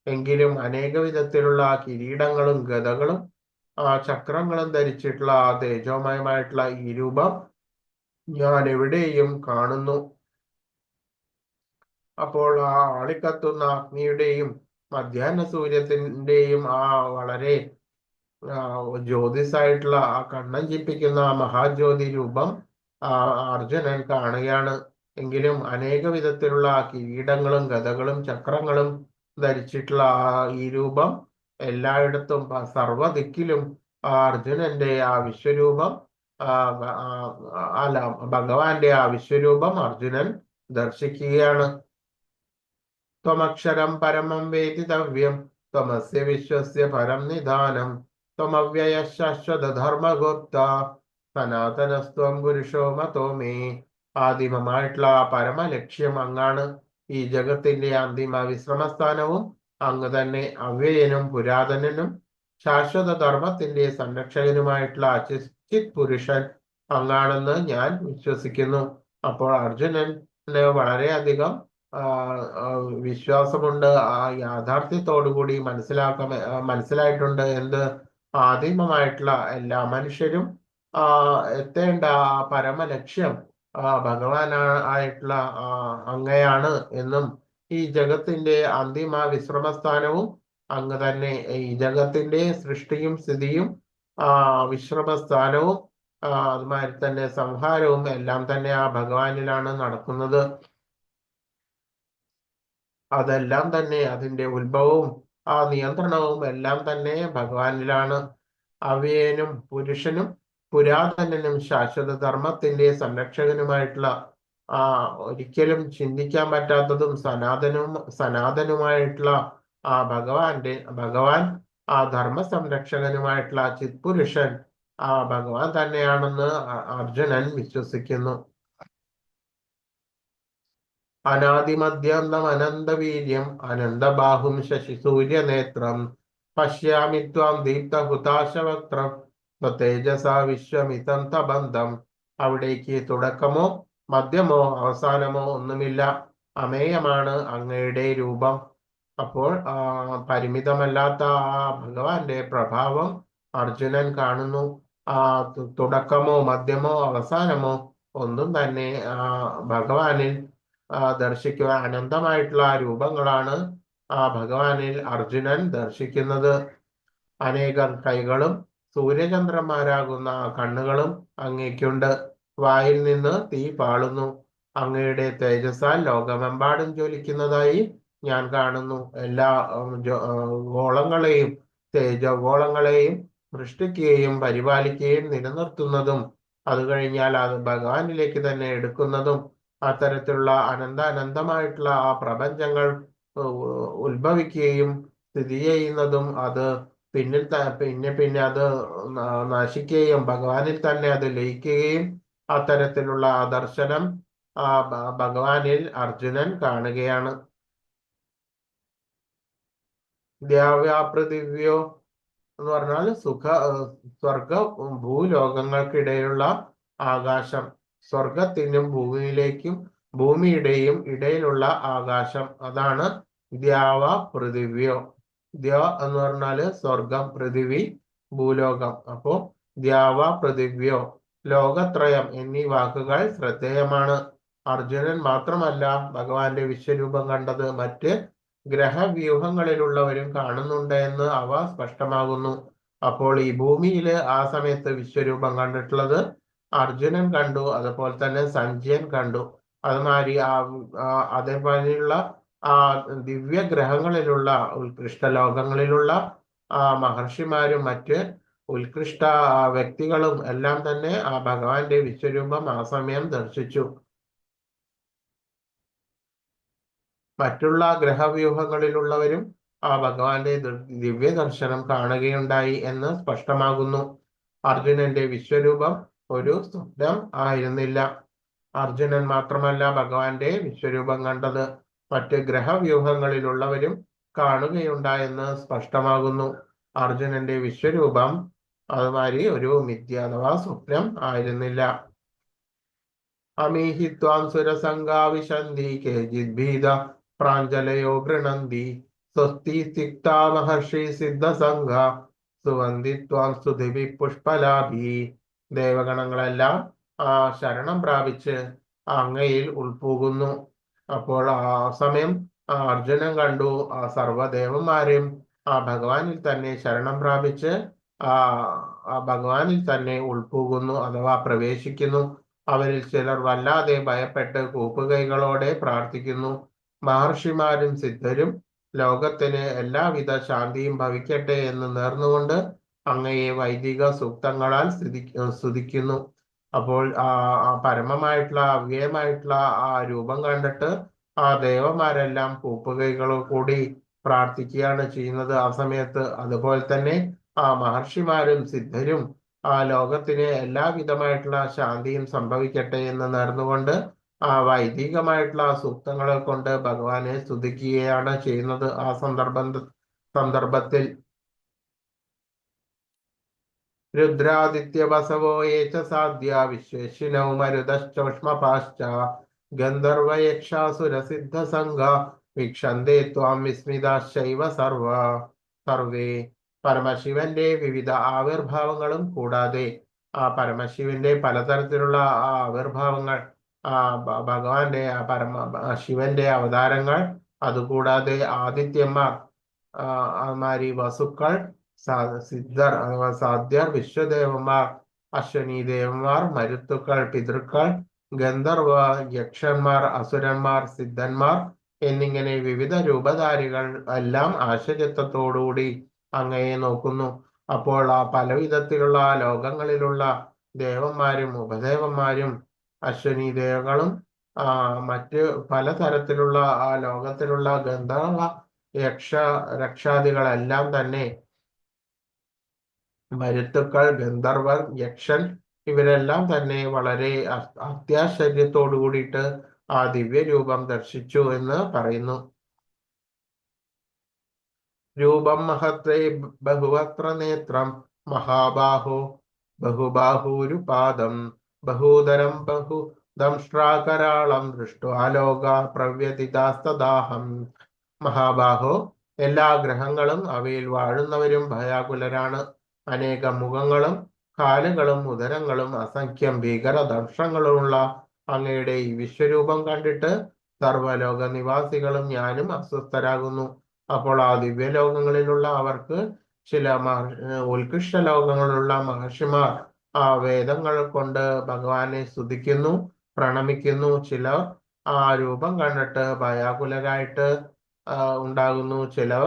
എങ്കിലും അനേക വിധത്തിലുള്ള കിരീടങ്ങളും ഗദകളും ചക്രങ്ങളും ധരിച്ചിട്ടുള്ള തേജോമയമായിട്ടുള്ള ഈ രൂപം ഞാൻ എവിടെയും കാണുന്നു. അപ്പോൾ ആ ആളിക്കത്തുന്ന അഗ്നിയുടെയും മധ്യാഹ്ന സൂര്യത്തിന്റെയും വളരെ ജ്യോതിസായിട്ടുള്ള ആ കണ്ണഞ്ചിപ്പിക്കുന്ന മഹാജ്യോതി രൂപം അർജുനൻ കാണുകയാണ്. എങ്കിലും അനേക വിധത്തിലുള്ള കിരീടങ്ങളും ഗദകളും ചക്രങ്ങളും ധരിച്ചിട്ടുള്ള ഈ രൂപം എല്ലായിടത്തും സർവ്വദിക്കിലും അർജുനന്റെ ആ വിശ്വരൂപം അല്ല, ഭഗവാന്റെ ആ വിശ്വരൂപം അർജുനൻ ദർശിക്കുകയാണ്. ത്വമക്ഷരം പരമം വേദിതവ്യം ത്വമസ്യ വിശ്വസ്യ പരം നിധാനം ത്വമവ്യയ ശാശ്വത ധർമ്മഗുപ്ത സനാതനസ്ത്വം പുരുഷോ മതോ മേ. ആദിമമായിട്ടുള്ള പരമലക്ഷ്യം അങ്ങാണ്. ഈ ജഗത്തിന്റെ അന്തിമ വിശ്രമസ്ഥാനവും അങ്ങ് തന്നെ. അവ്യയനും പുരാതനനും ശാശ്വത ധർമ്മത്തിന്റെ സംരക്ഷകനുമായിട്ടുള്ള ചിത് പുരുഷൻ അങ്ങാണെന്ന് ഞാൻ വിശ്വസിക്കുന്നു. അപ്പോൾ അർജുനന് വളരെയധികം വിശ്വാസമുണ്ട്. ആ യാഥാർത്ഥ്യത്തോടുകൂടി മനസ്സിലായിട്ടുണ്ട് എന്ത് ആദിമമായിട്ടുള്ള എല്ലാ മനുഷ്യരും എത്തേണ്ട പരമലക്ഷ്യം ഭഗവാനായിട്ടുള്ള അങ്ങയാണ് എന്നും ഈ ജഗത്തിന്റെ അന്തിമ വിശ്രമസ്ഥാനവും അങ്ങ് തന്നെ. ഈ ജഗത്തിന്റെ സൃഷ്ടിയും സ്ഥിതിയും വിശ്രമസ്ഥാനവും അതുമാതിരി തന്നെ സംഹാരവും എല്ലാം തന്നെ ആ ഭഗവാനിലാണ് നടക്കുന്നത്. അതെല്ലാം തന്നെ അതിന്റെ ഉത്ഭവവും നിയന്ത്രണവും എല്ലാം തന്നെ ഭഗവാനിലാണ്. അവ്യയനും പുരുഷനും പുരാതനനും ശാശ്വത ധർമ്മത്തിന്റെ സംരക്ഷകനുമായിട്ടുള്ള ഒരിക്കലും ചിന്തിക്കാൻ പറ്റാത്തതും സനാതനുമായിട്ടുള്ള ഭഗവാൻ ധർമ്മ സംരക്ഷകനുമായിട്ടുള്ള ചിത്പുരുഷൻ ഭഗവാൻ തന്നെയാണെന്ന് അർജുനൻ വിശ്വസിക്കുന്നു. അനാദിമദ്യാന്തം അനന്തവീര്യം അനന്തബാഹും ശശിസൂര്യനേത്രം പശ്യാമി ത്വാം ദീപ്തഹുതാശവക്ത്രം തേജസാ വിശ്വമിതം തബന്ധം. അവിടേക്ക് തുടക്കമോ മധ്യമോ അവസാനമോ ഒന്നുമില്ല. അമേയമാണ് അങ്ങയുടെ രൂപം. അപ്പോൾ പരിമിതമല്ലാത്ത ആ ഭഗവാന്റെ പ്രഭാവം അർജുനൻ കാണുന്നു. തുടക്കമോ മധ്യമോ അവസാനമോ ഒന്നും തന്നെ ഭഗവാനിൽ ദർശിക്കുക. അനന്തമായിട്ടുള്ള രൂപങ്ങളാണ് ഭഗവാനിൽ അർജുനൻ ദർശിക്കുന്നത്. അനേകം കൈകളും സൂര്യചന്ദ്രന്മാരാകുന്ന കണ്ണുകളും അങ്ങേക്കുണ്ട്. വായിൽ നിന്ന് തീ പാളുന്നു. അങ്ങയുടെ തേജസ്സാൽ ലോകമെമ്പാടും ജ്വലിക്കുന്നതായി ഞാൻ കാണുന്നു. എല്ലാ ഗോളങ്ങളെയും തേജഗോളങ്ങളെയും സൃഷ്ടിക്കുകയും പരിപാലിക്കുകയും നിലനിർത്തുന്നതും അത് കഴിഞ്ഞാൽ അത് ഭഗവാനിലേക്ക് തന്നെ എടുക്കുന്നതും അത്തരത്തിലുള്ള അനന്തമായിട്ടുള്ള ആ പ്രപഞ്ചങ്ങൾ ഉത്ഭവിക്കുകയും സ്ഥിതി ചെയ്യുന്നതും അത് പിന്നെ അത് നശിക്കുകയും ഭഗവാനിൽ തന്നെ അത് ലയിക്കുകയും അത്തരത്തിലുള്ള ദർശനം ഭഗവാനിൽ അർജുനൻ കാണുകയാണ്. ദ്യാവ്യാപൃഥിവ്യോ എന്ന് പറഞ്ഞാൽ സ്വർഗ ഭൂലോകങ്ങൾക്കിടയിലുള്ള ആകാശം. സ്വർഗത്തിനും ഭൂമിയുടെയും ഇടയിലുള്ള ആകാശം, അതാണ് ദ്യാവ പൃഥിവ്യോ. ദ്യ എന്ന് പറഞ്ഞാല് സ്വർഗം, പൃഥിവി ഭൂലോകം. അപ്പോ ദ്യാവ പൃഥിവ്യോ, ലോകത്രയം എന്നീ വാക്കുകൾ ശ്രദ്ധേയമാണ്. അർജുനൻ മാത്രമല്ല ഭഗവാന്റെ വിശ്വരൂപം കണ്ടത്, മറ്റ് ഗ്രഹവ്യൂഹങ്ങളിലുള്ളവരും കാണുന്നുണ്ട് എന്ന് അവ സ്പഷ്ടമാകുന്നു. അപ്പോൾ ഈ ഭൂമിയില് ആ സമയത്ത് വിശ്വരൂപം കണ്ടിട്ടുള്ളത് അർജുനൻ കണ്ടു, അതുപോലെ തന്നെ സഞ്ജയൻ കണ്ടു. അതുമാതിരി അതേപോലെയുള്ള ദിവ്യഗ്രഹങ്ങളിലുള്ള ഉത്കൃഷ്ട ലോകങ്ങളിലുള്ള മഹർഷിമാരും മറ്റ് ഉത്കൃഷ്ട വ്യക്തികളും എല്ലാം തന്നെ ആ ഭഗവാന്റെ വിശ്വരൂപം ആ സമയം ദർശിച്ചു. മറ്റുള്ള ഗ്രഹവ്യൂഹങ്ങളിലുള്ളവരും ആ ഭഗവാന്റെ ദിവ്യ ദർശനം കാണുകയുണ്ടായി എന്ന് സ്പഷ്ടമാകുന്നു. അർജുനന്റെ വിശ്വരൂപം ഒരു സ്വപ്നം ആയിരുന്നില്ല. അർജുനൻ മാത്രമല്ല ഭഗവാന്റെ വിശ്വരൂപം കണ്ടത്, മറ്റ് ഗ്രഹവ്യൂഹങ്ങളിലുള്ളവരും കാണുകയുണ്ടായെന്ന് സ്പഷ്ടമാകുന്നു. അർജുനന്റെ വിശ്വരൂപം അതുമാതിരി ഒരു മിഥ്യ അഥവാ സ്വപ്നം ആയിരുന്നില്ല. അമീഹിത്വാം സുരസംഗാവിശന്തി കേചിദ്ഭീത പ്രാഞ്ജലയോ ഗൃണന്തി സ്വസ്തി സിക്താ മഹർഷി സിദ്ധസംഘ സുവന്തിത്വാം സ്തുതിഭി പുഷ്പലാഭി. ദേവഗണങ്ങളെല്ലാം ശരണം പ്രാപിച്ച് അങ്ങയിൽ ഉൾപോകുന്നു. അപ്പോൾ ആ സമയം അർജുനൻ കണ്ടു സർവദേവന്മാരെയും ഭഗവാനിൽ തന്നെ ശരണം പ്രാപിച്ച് ഭഗവാനിൽ തന്നെ ഉൾപോകുന്നു അഥവാ പ്രവേശിക്കുന്നു. അവരിൽ ചിലർ വല്ലാതെ ഭയപ്പെട്ട് കൂപ്പുകൈകളോടെ പ്രാർത്ഥിക്കുന്നു. മഹർഷിമാരും സിദ്ധരും ലോകത്തിന് എല്ലാവിധ ശാന്തിയും ഭവിക്കട്ടെ എന്ന് നേർന്നുകൊണ്ട് അങ്ങയെ വൈദിക സൂക്തങ്ങളാൽ സ്തുതിക്കുന്നു. അപ്പോൾ ആ പരമമായിട്ടുള്ള അവ്യയമായിട്ടുള്ള ആ രൂപം കണ്ടിട്ട് ആ ദേവന്മാരെല്ലാം കൂപ്പുകൈകളോ കൂടി പ്രാർത്ഥിക്കുകയാണ് ചെയ്യുന്നത് ആ സമയത്ത്. അതുപോലെ തന്നെ ആ മഹർഷിമാരും സിദ്ധരും ആ ലോകത്തിന് എല്ലാവിധമായിട്ടുള്ള ശാന്തിയും സംഭവിക്കട്ടെ എന്ന് നേർന്നുകൊണ്ട് ആ വൈദികമായിട്ടുള്ള സൂക്തങ്ങളെ കൊണ്ട് ഭഗവാനെ സ്തുതിക്കുകയാണ് ചെയ്യുന്നത് ആ സന്ദർഭത്തിൽ. രുദ്രാദിത്യ വസവോ യേ ച സാധ്യ വിശ്വേശിനോ മരുതശ്ചോഷ്മപാശ്ച ഗന്ധർവയക്ഷാസുരസിദ്ധ സംഘ വീക്ഷന്തേ ത്വാം വിസ്മിതാശൈവ സർവേ. പരമശിവന്റെ വിവിധ ആവിർഭാവങ്ങളും കൂടാതെ ആ പരമശിവന്റെ പലതരത്തിലുള്ള ആ ആവിർഭാവങ്ങൾ, ആ ഭഗവാന്റെ ശിവന്റെ അവതാരങ്ങൾ, അതുകൂടാതെ ആദിത്യന്മാർ, മാരി വസുക്കൾ, സിദ്ധർ അഥവാ സാധ്യർ, വിശ്വദേവന്മാർ, അശ്വനി ദേവന്മാർ, മരുത്തുക്കൾ, പിതൃക്കൾ, ഗന്ധർവ, യക്ഷന്മാർ, അസുരന്മാർ, സിദ്ധന്മാർ എന്നിങ്ങനെ വിവിധ രൂപധാരികൾ എല്ലാം ആശ്ചര്യത്വത്തോടുകൂടി അങ്ങയെ നോക്കുന്നു. അപ്പോൾ ആ പലവിധത്തിലുള്ള ലോകങ്ങളിലുള്ള ദേവന്മാരും ഉപദേവന്മാരും അശ്വനി ദേവകളും മറ്റ് പലതരത്തിലുള്ള ആ ലോകത്തിലുള്ള ഗന്ധർവ രക്ഷാദികളെല്ലാം തന്നെ, മരുത്തുക്കൾ, ഗന്ധർവർ, യക്ഷൻ, ഇവരെല്ലാം തന്നെ വളരെ അത്യാശ്ചര്യത്തോടു കൂടിയിട്ട് ആ ദിവ്യരൂപം ദർശിച്ചു എന്ന് പറയുന്നു. രൂപം മഹത്രേ ബഹുവക്ത്ര നേത്രം മഹാബാഹോ ബഹുബാഹൂരുപാദം ബഹൂദരം ബഹുദംഷ്ട്രാകരാളം ദൃഷ്ട്വാലോക പ്രവ്യതിദാസ്തദാഹം. മഹാബാഹോ, എല്ലാ ഗ്രഹങ്ങളും അവയിൽ വാഴുന്നവരും ഭയാകുലരാണ്. അനേകം മുഖങ്ങളും കാലുകളും ഉദരങ്ങളും അസംഖ്യം ഭീകരദംഷ്ട്രങ്ങളുമുള്ള അങ്ങയുടെ ഈ വിശ്വരൂപം കണ്ടിട്ട് സർവ്വലോക നിവാസികളും ഞാനും അസ്വസ്ഥരാകുന്നു. അപ്പോൾ ആ ദിവ്യലോകങ്ങളിലുള്ള അവർക്ക് ചില ഉത്കൃഷ്ട ലോകങ്ങളിലുള്ള മഹർഷിമാർ ആ വേദങ്ങൾ കൊണ്ട് ഭഗവാനെ സ്തുതിക്കുന്നു, പ്രണമിക്കുന്നു. ചിലർ ആ രൂപം കണ്ടിട്ട് ഭയാകുലരായിട്ട് ഉണ്ടാകുന്നു. ചിലർ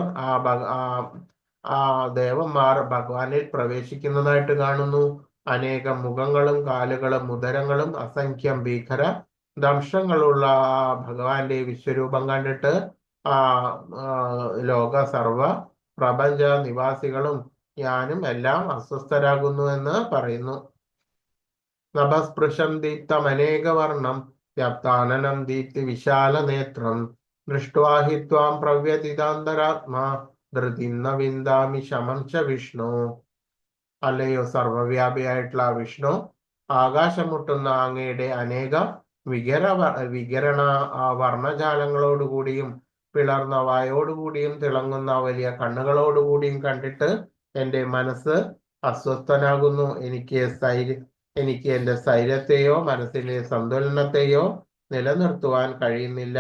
ആ ദേവന്മാർ ഭഗവാനിൽ പ്രവേശിക്കുന്നതായിട്ട് കാണുന്നു. അനേകം മുഖങ്ങളും കാലുകളും ഉദരങ്ങളും അസംഖ്യം ഭീകര ദംശങ്ങളുള്ള ഭഗവാന്റെ വിശ്വരൂപം കണ്ടിട്ട് ആ ലോക സർവ പ്രപഞ്ച നിവാസികളും ഞാനും എല്ലാം അസ്വസ്ഥരാകുന്നു എന്ന് പറയുന്നു. നഭസ്പൃശം ദീപ്തമനേകവർണം വ്യാപ്താനനം ദീപ്തി വിശാല നേത്രം ദൃഷ്ട്വാ ഹി ത്വാം പ്രവ്യതിതാന്തരാത്മാ ധൃതിന്ന വിന്ദാമി ശമം ച വിഷ്ണു. അല്ലയോ സർവവ്യാപിയായിട്ടുള്ള വിഷ്ണു, ആകാശം മുട്ടുന്ന അങ്ങയുടെ അനേക വികരണ വർണ്ണജാലങ്ങളോടുകൂടിയും പിളർന്ന വായോടുകൂടിയും തിളങ്ങുന്ന വലിയ കണ്ണുകളോടുകൂടിയും കണ്ടിട്ട് എൻ്റെ മനസ്സ് അസ്വസ്ഥനാകുന്നു. എനിക്ക് എൻ്റെ സ്ഥൈര്യത്തെയോ മനസ്സിലെ സന്തുലനത്തെയോ നിലനിർത്തുവാൻ കഴിയുന്നില്ല.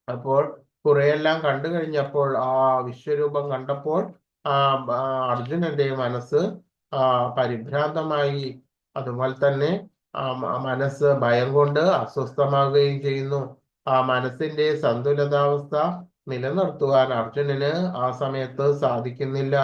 അപ്പോൾ കുറെയെല്ലാം കണ്ടു കഴിഞ്ഞപ്പോൾ ആ വിശ്വരൂപം കണ്ടപ്പോൾ ആ അർജുനന്റെ മനസ്സ് പരിഭ്രാന്തമായി. അതുപോലെ തന്നെ മനസ്സ് ഭയം കൊണ്ട് അസ്വസ്ഥമാകുകയും ചെയ്യുന്നു. ആ മനസ്സിന്റെ സന്തുലിതാവസ്ഥ നിലനിർത്തുവാൻ അർജുനന് ആ സമയത്ത് സാധിക്കുന്നില്ല.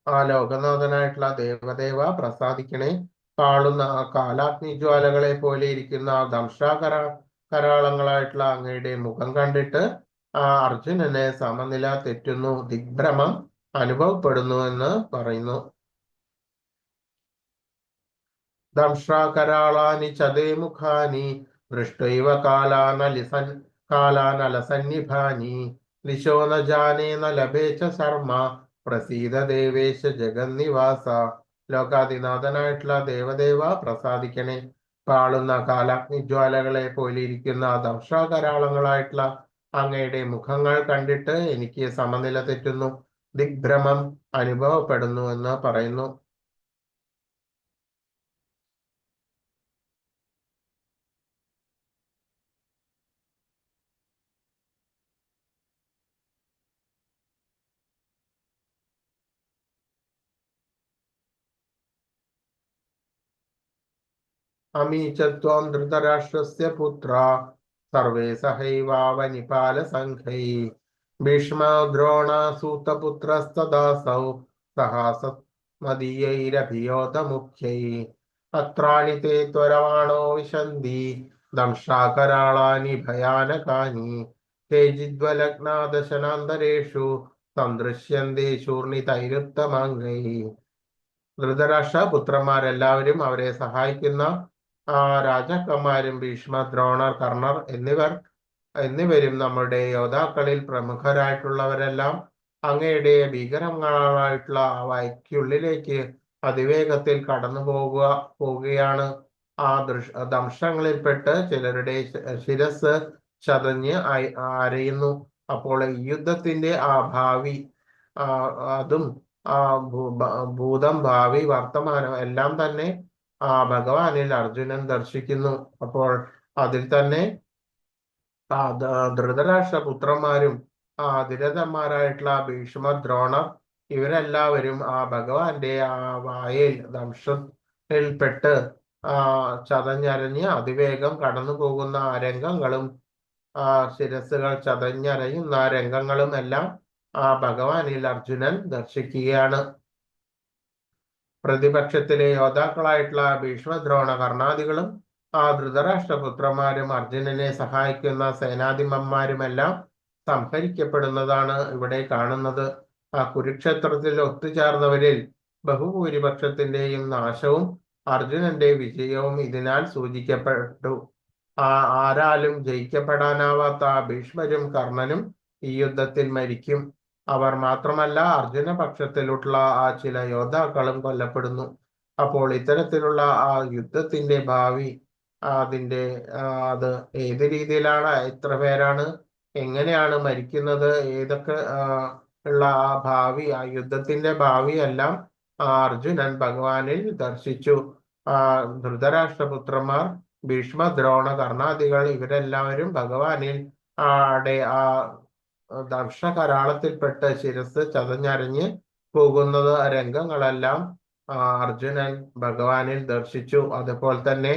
ആ ലോകനാഥനായിട്ടുള്ള ദേവദേവ പ്രസാദിക്കണേ. പാളുന്ന ആ കാലാഗ്നി ജ്വാലകളെ പോലെ ഇരിക്കുന്ന കരാളങ്ങളായിട്ടുള്ള അങ്ങയുടെ മുഖം കണ്ടിട്ട് ആ അർജുനന് സമനില തെറ്റുന്നു, ദിഗ്ഭ്രമം അനുഭവപ്പെടുന്നു എന്ന് പറയുന്നു. ദംഷ്ട്രാകരാളാനി ചതേ മുഖാനി ദൃഷ്ടൈവ കാലാനലസന്നിഭാനി ദിശോ ന ജാനേ ന ലഭേ ച ശർമ്മ പ്രസീദ ദേവേശ ജഗന്നിവാസ. ലോകാധിനാഥനായിട്ടുള്ള ദേവദേവ പ്രസാദിക്കണേ. പാളുന്ന കാലാഗ്നിജ്വാലകളെ പോലെ ഇരിക്കുന്ന ദംഷ്ട്രാകരാളങ്ങളായിട്ടുള്ള അങ്ങയുടെ മുഖങ്ങൾ കണ്ടിട്ട് എനിക്ക് സമനില തെറ്റുന്നു, ദിഗ്ഭ്രമം അനുഭവപ്പെടുന്നു എന്ന് പറയുന്നു. अमी च त्वं धृतराष्ट्रस्य पुत्रा सर्वे सहैवावनिपालसङ्घैः भीष्मो द्रोणासूतपुत्रस्तदासौ सहासमदीयैरभियोधमुख्यैः अत्राणि ते त्वरमाणो विशन्ति दंशाकराळानि भयानकानि केचिद्वलग्ना दशनान्तरेषु സന്ദൃശ്യന്തേ ശൂർണിതൈരുത്തമാംഗൈः ധൃതരാഷ്ട്ര പുത്രന്മാരെല്ലാവരും അവരെ സഹായിക്കുന്ന രാജാക്കന്മാരും ഭീഷ്മ ദ്രോണർ കർണർ എന്നിവരും നമ്മുടെ യോദ്ധാക്കളിൽ പ്രമുഖരായിട്ടുള്ളവരെല്ലാം അങ്ങയുടെ ഭീകരങ്ങളായിട്ടുള്ള വയ്ക്കുള്ളിലേക്ക് അതിവേഗത്തിൽ കടന്നു പോവുകയാണ്. ആ ദംശങ്ങളിൽപ്പെട്ട് ചിലരുടെ ശിരസ് ചതഞ്ഞ് അരയുന്നു. അപ്പോൾ ഈ യുദ്ധത്തിന്റെ ആ ഭാവി അതും ഭൂതം ഭാവി വർത്തമാനം എല്ലാം തന്നെ ഭഗവാനിൽ അർജുനൻ ദർശിക്കുന്നു. അപ്പോൾ അതിൽ തന്നെ ധൃതരാഷ്ട്ര പുത്രന്മാരും ധിരഥന്മാരായിട്ടുള്ള ഭീഷ്മ ദ്രോണർ ഇവരെല്ലാവരും ഭഗവാന്റെ വായിൽ ദംശത്തിൽപ്പെട്ട് ചതഞ്ഞരഞ്ഞ് അതിവേഗം കടന്നു പോകുന്ന രംഗങ്ങളും ശിരസ്സുകൾ ചതഞ്ഞരയുന്ന രംഗങ്ങളും എല്ലാം ഭഗവാനിൽ അർജുനൻ ദർശിക്കുകയാണ്. പ്രതിപക്ഷത്തിലെ യോദ്ധാക്കളായിട്ടുള്ള ഭീഷ്മദ്രോണ കർണാദികളും ധൃതരാഷ്ട്രപുത്രന്മാരും അർജുനനെ സഹായിക്കുന്ന സേനാധിപന്മാരുമെല്ലാം സംഹരിക്കപ്പെടുന്നതാണ് ഇവിടെ കാണുന്നത്. കുരുക്ഷേത്രത്തിൽ ഒത്തുചേർന്നവരിൽ ബഹുഭൂരിപക്ഷത്തിന്റെയും നാശവും അർജുനന്റെ വിജയവും ഇതിനാൽ സൂചിക്കപ്പെട്ടു. ആരാലും ജയിക്കപ്പെടാനാവാത്ത ഭീഷ്മരും കർണനും ഈ യുദ്ധത്തിൽ മരിക്കും. അവർ മാത്രമല്ല അർജുന പക്ഷത്തിലുള്ള ചില യോദ്ധാക്കളും കൊല്ലപ്പെടുന്നു. അപ്പോൾ ഇത്തരത്തിലുള്ള യുദ്ധത്തിന്റെ ഭാവി അത് ഏത് രീതിയിലാണ്, എത്ര പേരാണ്, എങ്ങനെയാണ് മരിക്കുന്നത്, ഏതൊക്കെ ഉള്ള ഭാവി, യുദ്ധത്തിന്റെ ഭാവി എല്ലാം അർജുനൻ ഭഗവാനിൽ ദർശിച്ചു. ധൃതരാഷ്ട്രപുത്രന്മാർ ഭീഷ്മ ദ്രോണ കർണാദികൾ ഇവരെല്ലാവരും ഭഗവാനിൽ ദംശകരാളത്തിൽപ്പെട്ട് ശിരസ് ചതഞ്ഞരഞ്ഞ് പോകുന്നത് രംഗങ്ങളെല്ലാം അർജുനൻ ഭഗവാനിൽ ദർശിച്ചു. അതുപോലെ തന്നെ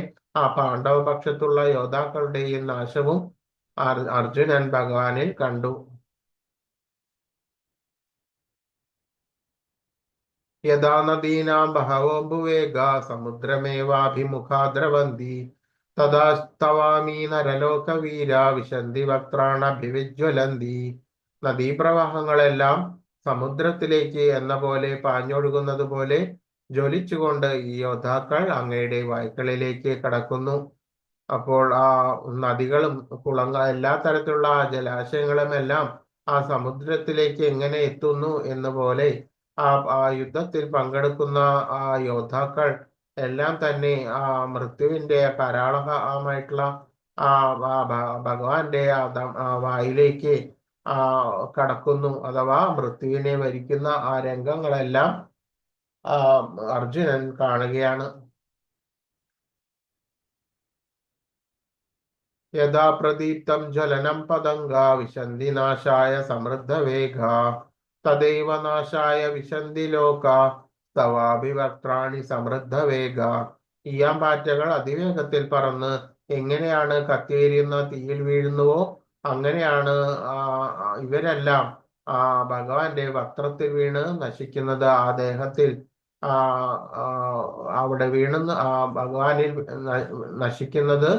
പാണ്ഡവപക്ഷത്തുള്ള യോദ്ധാക്കളുടെയും നാശവും അർജുനൻ ഭഗവാനിൽ കണ്ടു. യഥാ നദീനാം ബഹവോപുവേഗാ സമുദ്രമേവാഭിമുഖാ ദ്രവന്തി തഥാ തവാമീ നരലോകവീരാ വിശന്തി വക്ത്രാണഭിവിജ്വലന്തി. നദീപ്രവാഹങ്ങളെല്ലാം സമുദ്രത്തിലേക്ക് എന്ന പോലെ പാഞ്ഞൊഴുകുന്നത് പോലെ ജ്വലിച്ചുകൊണ്ട് ഈ യോദ്ധാക്കൾ അങ്ങയുടെ വായ്ക്കളിലേക്ക് കടക്കുന്നു. അപ്പോൾ നദികളും എല്ലാ തരത്തിലുള്ള ജലാശയങ്ങളും എല്ലാം സമുദ്രത്തിലേക്ക് എങ്ങനെ എത്തുന്നു എന്ന പോലെ യുദ്ധത്തിൽ പങ്കെടുക്കുന്ന യോദ്ധാക്കൾ എല്ലാം തന്നെ മൃത്യുവിന്റെ കരാളമായിട്ടുള്ള ഭഗവാന്റെ വായിലേക്ക് കടക്കുന്നു. അഥവാ മൃത്യുവിനെ വരിക്കുന്ന രംഗങ്ങളെല്ലാം അർജുനൻ കാണുകയാണ്. യഥാ പ്രദീപ്തം ജ്വലനം പതംഗാ വിശന്തി നാശായ സമൃദ്ധവേഗാ തദൈവ നാശായ വിശന്തി ലോകാ തവാഭിവക്ത്രാണി സമൃദ്ധവേഗാ. ഈയാമ്പാറ്റകൾ അതിവേഗത്തിൽ പറന്ന് എങ്ങനെയാണ് കത്തിയെരിയുന്ന തീയിൽ വീഴുന്നുവോ അങ്ങനെയാണ് ഇവരെല്ലാം ഭഗവാന്റെ വക്ത്രത്തിൽ വീണ് നശിക്കുന്നത്. ആ ദേഹത്തിൽ അവിടെ വീണെന്ന് ഭഗവാനിൽ നശിക്കുന്നത്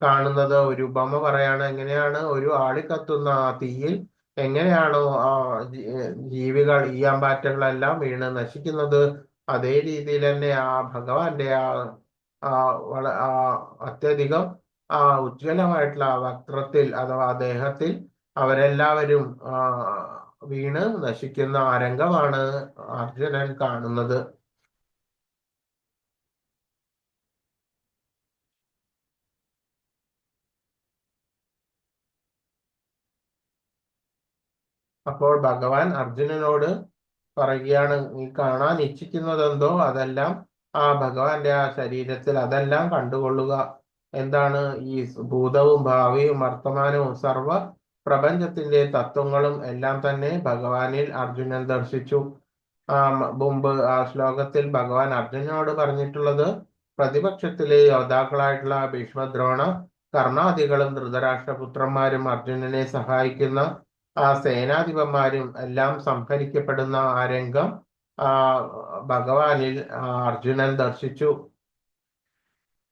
കാണുന്നത്. ഒരു ഉപമ പറയാണ്, എങ്ങനെയാണ് ഒരു ആളിക്കത്തുന്ന തീയിൽ എങ്ങനെയാണോ ജീവികൾ ഈയാമ്പാറ്റകളെല്ലാം വീണ് നശിക്കുന്നത്, അതേ രീതിയിൽ തന്നെ ഭഗവാന്റെ അത്യധികം ഉജ്ജ്വലമായിട്ടുള്ള വക്ത്രത്തിൽ അഥവാ ദേഹത്തിൽ അവരെല്ലാവരും വീണ് നശിക്കുന്ന രംഗമാണ് അർജുനൻ കാണുന്നത്. അപ്പോൾ ഭഗവാൻ അർജുനനോട് പറയുകയാണ്, നീ കാണാൻ ഇച്ഛിക്കുന്നതെന്തോ അതെല്ലാം ഭഗവാന്റെ ശരീരത്തിൽ അതെല്ലാം കണ്ടുകൊള്ളുക. എന്താണ് ഈ ഭൂതവും ഭാവിയും വർത്തമാനവും സർവ പ്രപഞ്ചത്തിന്റെ തത്വങ്ങളും എല്ലാം തന്നെ ഭഗവാനിൽ അർജുനൻ ദർശിച്ചു. മുമ്പ് ശ്ലോകത്തിൽ ഭഗവാൻ അർജുനനോട് പറഞ്ഞിട്ടുള്ളത് പ്രതിപക്ഷത്തിലെ യോദ്ധാക്കളായിട്ടുള്ള ഭീഷ്മദ്രോണ കർണാദികളും ധൃതരാഷ്ട്രപുത്രന്മാരും അർജുനനെ സഹായിക്കുന്ന ആ സേനാധിപന്മാരും എല്ലാം സംഹരിക്കപ്പെടുന്ന ആ രംഗം ആ ഭഗവാനിൽ അർജുനൻ ദർശിച്ചു.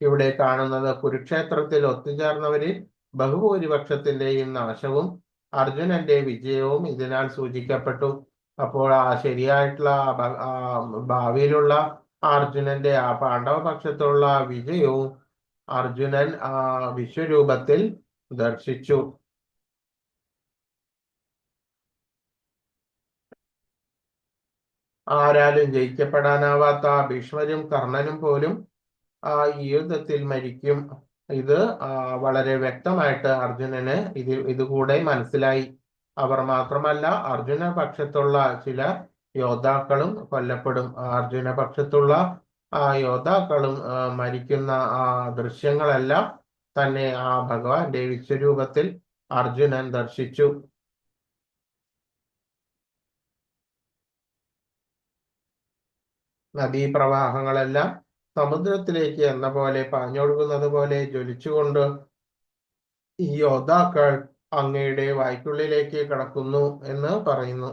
ഇവിടെ കാണുന്നത് കുരുക്ഷേത്രത്തിൽ ഒത്തുചേർന്നവരിൽ ബഹുഭൂരിപക്ഷത്തിന്റെയും നാശവും അർജുനന്റെ വിജയവും ഇതിനാൽ സൂചിക്കപ്പെട്ടു. അപ്പോൾ ആ ശരിയായിട്ടുള്ള ഭാവിയിലുള്ള അർജുനന്റെ ആ പാണ്ഡവപക്ഷത്തുള്ള വിജയവും അർജുനൻ വിശ്വരൂപത്തിൽ ദർശിച്ചു. ആരാലും ജയിക്കപ്പെടാനാവാത്ത ഭീഷ്മരും കർണനും പോലും ഈ യുദ്ധത്തിൽ മരിക്കും. ഇത് വളരെ വ്യക്തമായിട്ട് അർജുനന് ഇതുകൂടെ മനസ്സിലായി. അവർ മാത്രമല്ല, അർജുന പക്ഷത്തുള്ള ചില യോദ്ധാക്കളും കൊല്ലപ്പെടും. അർജുന പക്ഷത്തുള്ള യോദ്ധാക്കളും മരിക്കുന്ന ആ ദൃശ്യങ്ങളെല്ലാം തന്നെ ആ ഭഗവാന്റെ വിശ്വരൂപത്തിൽ അർജുനൻ ദർശിച്ചു. നദീപ്രവാഹങ്ങളെല്ലാം സമുദ്രത്തിലേക്ക് എന്ന പോലെ പാഞ്ഞൊഴുകുന്നത് പോലെ ജ്വലിച്ചുകൊണ്ട് ഈ യോദ്ധാക്കൾ അങ്ങയുടെ വായ്ക്കുള്ളിലേക്ക് കടക്കുന്നു എന്ന് പറയുന്നു.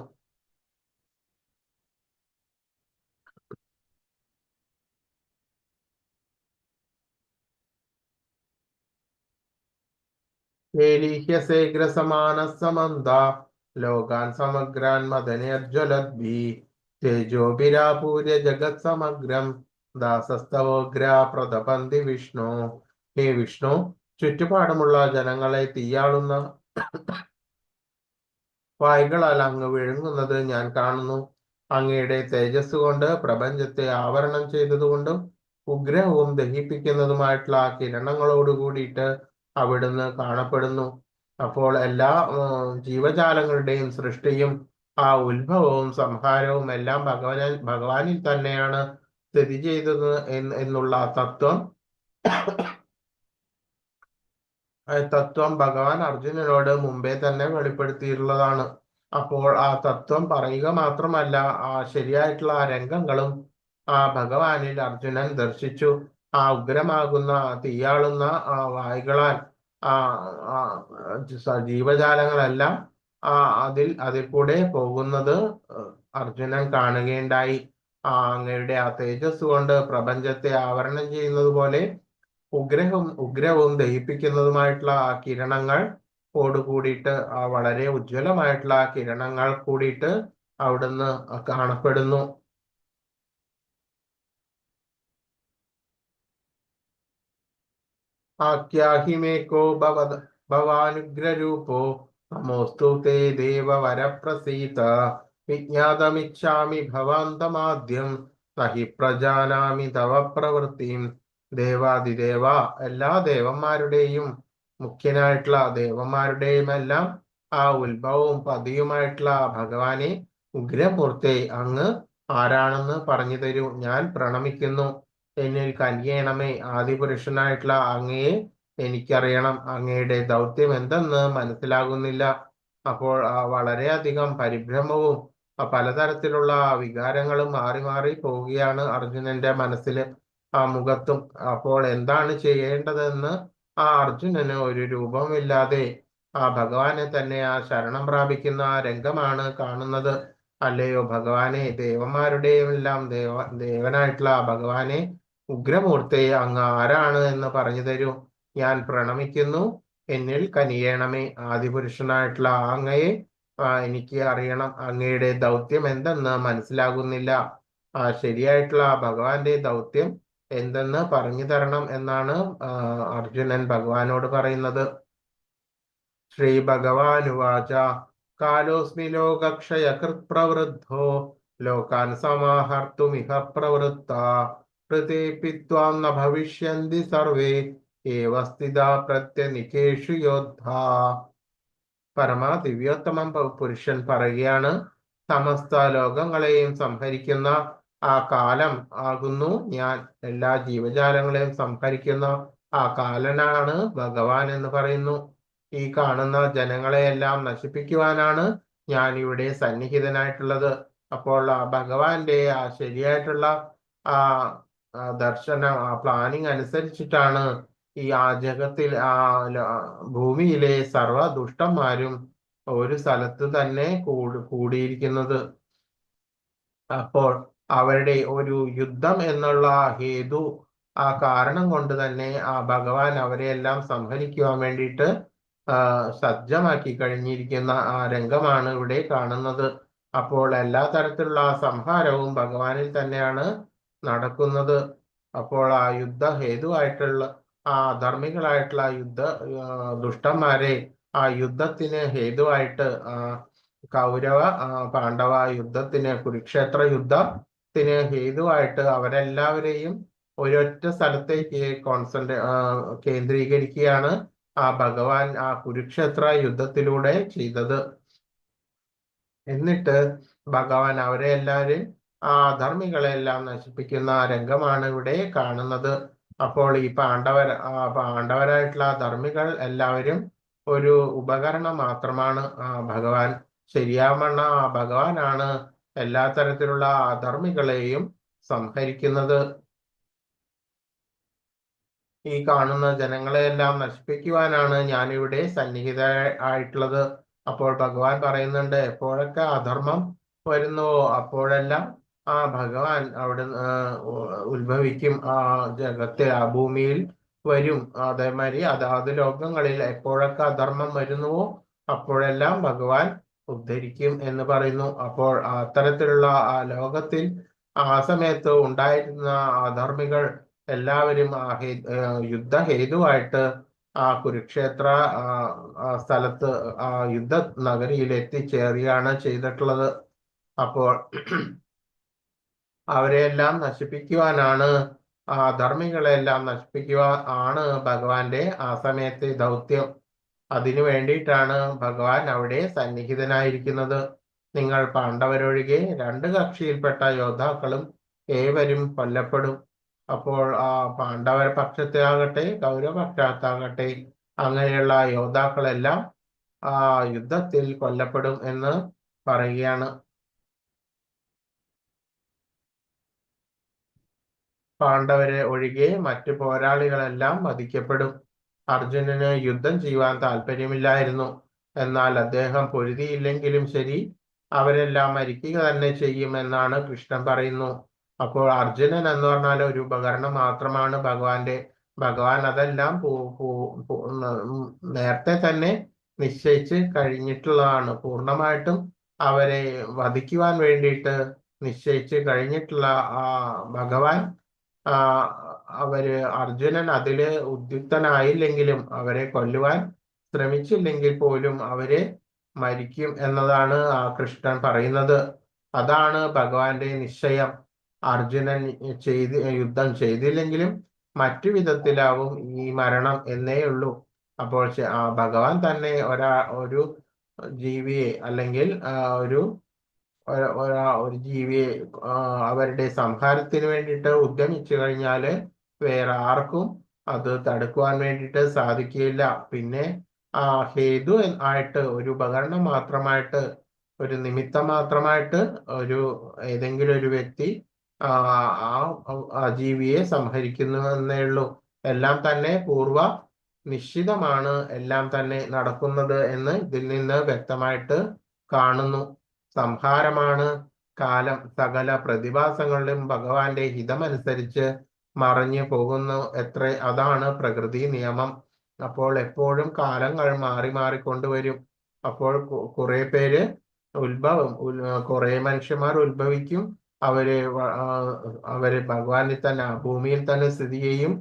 ലോകാൻ സമഗ്രാൻ മദനേർജ്വലദ്ഭി തേജോഭിരാപൂര്യ ജഗത് സമഗ്രം ദാസസ്തവോഗ്ര പ്രതപന്തി വിഷ്ണു. ഹേ വിഷ്ണു, ചുറ്റുപാടുമുള്ള ജനങ്ങളെ തീയാളുന്ന വായ്കളാൽ അങ്ങ് വിഴുങ്ങുന്നത് ഞാൻ കാണുന്നു. അങ്ങയുടെ തേജസ് കൊണ്ട് പ്രപഞ്ചത്തെ ആവരണം ചെയ്തതുകൊണ്ടും ഉഗ്രഹവും ദഹിപ്പിക്കുന്നതുമായിട്ടുള്ള കിരണങ്ങളോട് കൂടിയിട്ട് അവിടുന്ന് കാണപ്പെടുന്നു. അപ്പോൾ എല്ലാ ജീവജാലങ്ങളുടെയും സൃഷ്ടിയും ആ ഉത്ഭവവും സംഹാരവും എല്ലാം ഭഗവാനിൽ തന്നെയാണ് സ്ഥിതി ചെയ്തത് എന്നുള്ള തത്വം ഭഗവാൻ അർജുനനോട് മുമ്പേ തന്നെ വെളിപ്പെടുത്തിയിട്ടുള്ളതാണ്. അപ്പോൾ ആ തത്വം പറയുക മാത്രമല്ല, ആ ശരിയായിട്ടുള്ള ആ രംഗങ്ങളും ആ ഭഗവാനിൽ അർജുനൻ ദർശിച്ചു. ആ ഉഗ്രമാകുന്ന തീയാളുന്ന ആ വായ്കളാൽ ആ ജീവജാലങ്ങളെല്ലാം അതിൽ കൂടെ പോകുന്നത് അർജുനൻ കാണുകയുണ്ടായി. അങ്ങയുടെ ആ തേജസ് കൊണ്ട് പ്രപഞ്ചത്തെ ആവരണം ചെയ്യുന്നത് പോലെ ഉഗ്രവും ദഹിപ്പിക്കുന്നതുമായിട്ടുള്ള ആ കിരണങ്ങൾ കൂടിയിട്ട് വളരെ ഉജ്ജ്വലമായിട്ടുള്ള ആ കിരണങ്ങൾ കൂടിയിട്ട് അവിടുന്ന് കാണപ്പെടുന്നു. ആഖ്യാഹിമേകോ ഭവാനുഗ്രരൂപോ നമോസ്തു തേ ദേവവരപ്രസീത വിജ്ഞാതമിച്ഛാമി ഭവാന്തമാദ്യം നഹി പ്രജാനാമി തവ പ്രവൃത്തിം. ദേവാദിദേവ, എല്ലാ ദേവന്മാരുടെയും മുഖ്യനായിട്ടുള്ള ദേവന്മാരുടെയും എല്ലാം ആ ഉത്ഭവവും പതിയുമായിട്ടുള്ള ഭഗവാനെ ഉഗ്രമൂർത്തി അങ്ങ് ആരാണെന്ന് പറഞ്ഞു തരൂ. ഞാൻ പ്രണമിക്കുന്നു. എന്നിൽ കനിയണമേ. ആദിപുരുഷനായിട്ടുള്ള അങ്ങയെ എനിക്കറിയണം. അങ്ങയുടെ ദൗത്യം എന്തെന്ന് മനസ്സിലാകുന്നില്ല. അപ്പോൾ വളരെയധികം പരിഭ്രമവും പലതരത്തിലുള്ള വികാരങ്ങളും മാറി മാറി പോവുകയാണ് അർജുനന്റെ മനസ്സിൽ, ആ മുഖത്തും. അപ്പോൾ എന്താണ് ചെയ്യേണ്ടതെന്ന് ആ അർജുനന് ഒരു രൂപമില്ലാതെ ആ ഭഗവാനെ തന്നെ ആ ശരണം പ്രാപിക്കുന്ന ആ രംഗമാണ് കാണുന്നത്. അല്ലയോ ഭഗവാനെ, ദേവന്മാരുടെയും എല്ലാം ദേവനായിട്ടുള്ള ഭഗവാനെ ഉഗ്രമൂർത്തി അങ്ങ് ആരാണ് എന്ന് പറഞ്ഞു തരൂ. ഞാൻ പ്രണമിക്കുന്നു. എന്നിൽ കനിയണമേ. ആദിപുരുഷനായിട്ടുള്ള അങ്ങയെ എനിക്ക് അറിയണം. അങ്ങയുടെ ദൗത്യം എന്തെന്ന് മനസ്സിലാകുന്നില്ല. ശരിയായിട്ടുള്ള ഭഗവാന്റെ ദൗത്യം എന്തെന്ന് പറഞ്ഞു തരണം എന്നാണ് അർജുനൻ ഭഗവാനോട് പറയുന്നത്. ശ്രീ ഭഗവാനുവാച കാലോസ്മി ലോകക്ഷയകൃത് പ്രവൃദ്ധോ ലോകാൻ സമാഹർത്തുമിഹ പ്രവൃത്ത പ്രതേപി ത്വാം ന ഭവിഷ്യന്തി സർവേ ഏവ സ്ഥിതാ പ്രത്യനികേഷു യോദ്ധാ. ദിവ്യോത്തമം പുരുഷൻ പറയുകയാണ്, സമസ്ത ലോകങ്ങളെയും സംഹരിക്കുന്ന ആ കാലം ആകുന്നു ഞാൻ. എല്ലാ ജീവജാലങ്ങളെയും സംഹരിക്കുന്ന ആ കാലനാണ് ഭഗവാൻ എന്ന് പറയുന്നു. ഈ കാണുന്ന ജനങ്ങളെയെല്ലാം നശിപ്പിക്കുവാനാണ് ഞാൻ ഇവിടെ സന്നിഹിതനായിട്ടുള്ളത്. അപ്പോൾ ഭഗവാന്റെ ആ ശരിയായിട്ടുള്ള ആ ദർശനം, ആ പ്ലാനിങ് അനുസരിച്ചിട്ടാണ് ഈ ആ ജഗത്തിൽ ഭൂമിയിലെ സർവ്വ ദുഷ്ടന്മാരും ഒരു സ്ഥലത്ത് തന്നെ കൂടിയിരിക്കുന്നത്. അപ്പോൾ അവരുടെ ഒരു യുദ്ധം എന്നുള്ള ഹേതു, ആ കാരണം കൊണ്ട് തന്നെ ആ ഭഗവാൻ അവരെയെല്ലാം സംഹരിക്കുവാൻ വേണ്ടിയിട്ട് സജ്ജമാക്കി കഴിഞ്ഞിരിക്കുന്ന ആ രംഗമാണ് ഇവിടെ കാണുന്നത്. അപ്പോൾ എല്ലാ തരത്തിലുള്ള സംഹാരവും ഭഗവാനിൽ തന്നെയാണ് നടക്കുന്നത്. അപ്പോൾ ആ യുദ്ധ ഹേതുവായിട്ടുള്ള ആ അധർമ്മികളായിട്ടുള്ള ദുഷ്ടന്മാരെ ആ യുദ്ധത്തിന് ഹേതുവായിട്ട് കൗരവ പാണ്ഡവ യുദ്ധത്തിന്, കുരുക്ഷേത്ര യുദ്ധത്തിന് ഹേതുവായിട്ട് അവരെല്ലാവരെയും ഒരൊറ്റ സ്ഥലത്തേക്ക് കേന്ദ്രീകരിക്കുകയാണ് ആ ഭഗവാൻ ആ കുരുക്ഷേത്ര യുദ്ധത്തിലൂടെ ചെയ്തത്. എന്നിട്ട് ഭഗവാൻ അവരെ എല്ലാവരും ആ ധർമ്മികളെല്ലാം നശിപ്പിക്കുന്ന രംഗമാണ് ഇവിടെ കാണുന്നത്. അപ്പോൾ ഈ പാണ്ഡവരായിട്ടുള്ള ധർമ്മികൾ എല്ലാവരും ഒരു ഉപകരണം മാത്രമാണ്. ഭഗവാൻ ശരിയാവണ്ണ ഭഗവാനാണ് എല്ലാ തരത്തിലുള്ള അധർമ്മികളെയും സംഹരിക്കുന്നത്. ഈ കാണുന്ന ജനങ്ങളെയെല്ലാം നശിപ്പിക്കുവാനാണ് ഞാനിവിടെ സന്നിഹിത ആയിട്ടുള്ളത്. അപ്പോൾ ഭഗവാൻ പറയുന്നുണ്ട്, എപ്പോഴൊക്കെ അധർമ്മം വരുന്നുവോ അപ്പോഴെല്ലാം ആ ഭഗവാൻ അവിടെ ഉത്ഭവിക്കും, ആ ജഗത്തെ ആ ഭൂമിയിൽ വരും. അതേമാതിരി അതാത് ലോകങ്ങളിൽ എപ്പോഴൊക്കെ അധർമ്മം വരുന്നുവോ അപ്പോഴെല്ലാം ഭഗവാൻ ഉദ്ധരിക്കും എന്ന് പറയുന്നു. അപ്പോൾ അത്തരത്തിലുള്ള ആ ലോകത്തിൽ ആ സമയത്ത് ഉണ്ടായിരുന്ന അധർമ്മികൾ എല്ലാവരും യുദ്ധഹേതുവായിട്ട് ആ കുരുക്ഷേത്ര സ്ഥലത്ത് ആ യുദ്ധ നഗരിയിൽ എത്തിച്ചേറുകയാണ് ചെയ്തിട്ടുള്ളത്. അപ്പോൾ അവരെയെല്ലാം നശിപ്പിക്കുവാനാണ്, ആ ധർമ്മികളെല്ലാം നശിപ്പിക്കുവാൻ ആണ് ഭഗവാന്റെ ആ സമയത്തെ ദൗത്യം. അതിനു വേണ്ടിയിട്ടാണ് ഭഗവാൻ അവിടെ സന്നിഹിതനായിരിക്കുന്നത്. നിങ്ങൾ പാണ്ഡവരൊഴികെ 2 കക്ഷിയിൽപ്പെട്ട യോദ്ധാക്കളും ഏവരും കൊല്ലപ്പെടും. അപ്പോൾ ആ പാണ്ഡവ പക്ഷത്തെ ആകട്ടെ കൗരവ പക്ഷത്താകട്ടെ അങ്ങനെയുള്ള യോദ്ധാക്കളെല്ലാം ആ യുദ്ധത്തിൽ കൊല്ലപ്പെടും എന്ന് പറയുകയാണ്. പാണ്ഡവരെ ഒഴികെ മറ്റു പോരാളികളെല്ലാം വധിക്കപ്പെടും. അർജുനന് യുദ്ധം ചെയ്യുവാൻ താല്പര്യമില്ലായിരുന്നു. എന്നാൽ അദ്ദേഹം പൊരുതിയില്ലെങ്കിലും ശരി അവരെല്ലാം മരിക്കുക തന്നെ ചെയ്യുമെന്നാണ് കൃഷ്ണൻ പറയുന്നു. അപ്പോൾ അർജുനൻ എന്ന് പറഞ്ഞാൽ ഒരു ഉപകരണം മാത്രമാണ് ഭഗവാന്റെ. ഭഗവാൻ അതെല്ലാം നേരത്തെ തന്നെ നിശ്ചയിച്ച് കഴിഞ്ഞിട്ടുള്ളതാണ്. പൂർണ്ണമായിട്ടും അവരെ വധിക്കുവാൻ വേണ്ടിയിട്ട് നിശ്ചയിച്ച് കഴിഞ്ഞിട്ടുള്ള ആ ഭഗവാൻ അർജുനൻ അതില് ഉദ്യുക്തനായില്ലെങ്കിലും, അവരെ കൊല്ലുവാൻ ശ്രമിച്ചില്ലെങ്കിൽ പോലും അവര് മരിക്കും എന്നതാണ് ആ കൃഷ്ണൻ പറയുന്നത്. അതാണ് ഭഗവാന്റെ നിശ്ചയം. അർജുനൻ യുദ്ധം ചെയ്തില്ലെങ്കിലും മറ്റു വിധത്തിലാവും ഈ മരണം എന്നേ ഉള്ളൂ. അപ്പോൾ ഭഗവാൻ തന്നെ ഒരു ജീവിയെ അല്ലെങ്കിൽ ഒരു ജീവിയെ അവരുടെ സംഹാരത്തിന് വേണ്ടിയിട്ട് ഉദ്യമിച്ചു കഴിഞ്ഞാല് വേറെ ആർക്കും അത് തടുക്കുവാൻ വേണ്ടിയിട്ട് സാധിക്കുകയില്ല. പിന്നെ ഹേതു ആയിട്ട് ഒരു ഉപകരണം മാത്രമായിട്ട്, ഒരു നിമിത്തം മാത്രമായിട്ട് ഏതെങ്കിലും ഒരു വ്യക്തി ആ ജീവിയെ സംഹരിക്കുന്നു എന്നേ ഉള്ളൂ. എല്ലാം തന്നെ പൂർവ നിശ്ചിതമാണ് എല്ലാം തന്നെ നടക്കുന്നത് എന്ന് ഇതിൽ നിന്ന് വ്യക്തമായിട്ട് കാണുന്നു. സംഹാരമാണ് കാലം. സകല പ്രതിഭാസങ്ങളിലും ഭഗവാന്റെ ഹിതമനുസരിച്ച് മറഞ്ഞു പോകുന്നു അതാണ് പ്രകൃതി നിയമം. അപ്പോൾ എപ്പോഴും കാലങ്ങൾ മാറി മാറിക്കൊണ്ടുവരും. അപ്പോൾ കുറെ പേര് കുറെ മനുഷ്യന്മാർ ഉത്ഭവിക്കും. അവര് ഭഗവാനിൽ തന്നെ ഭൂമിയിൽ തന്നെ സ്ഥിതി ചെയ്യും.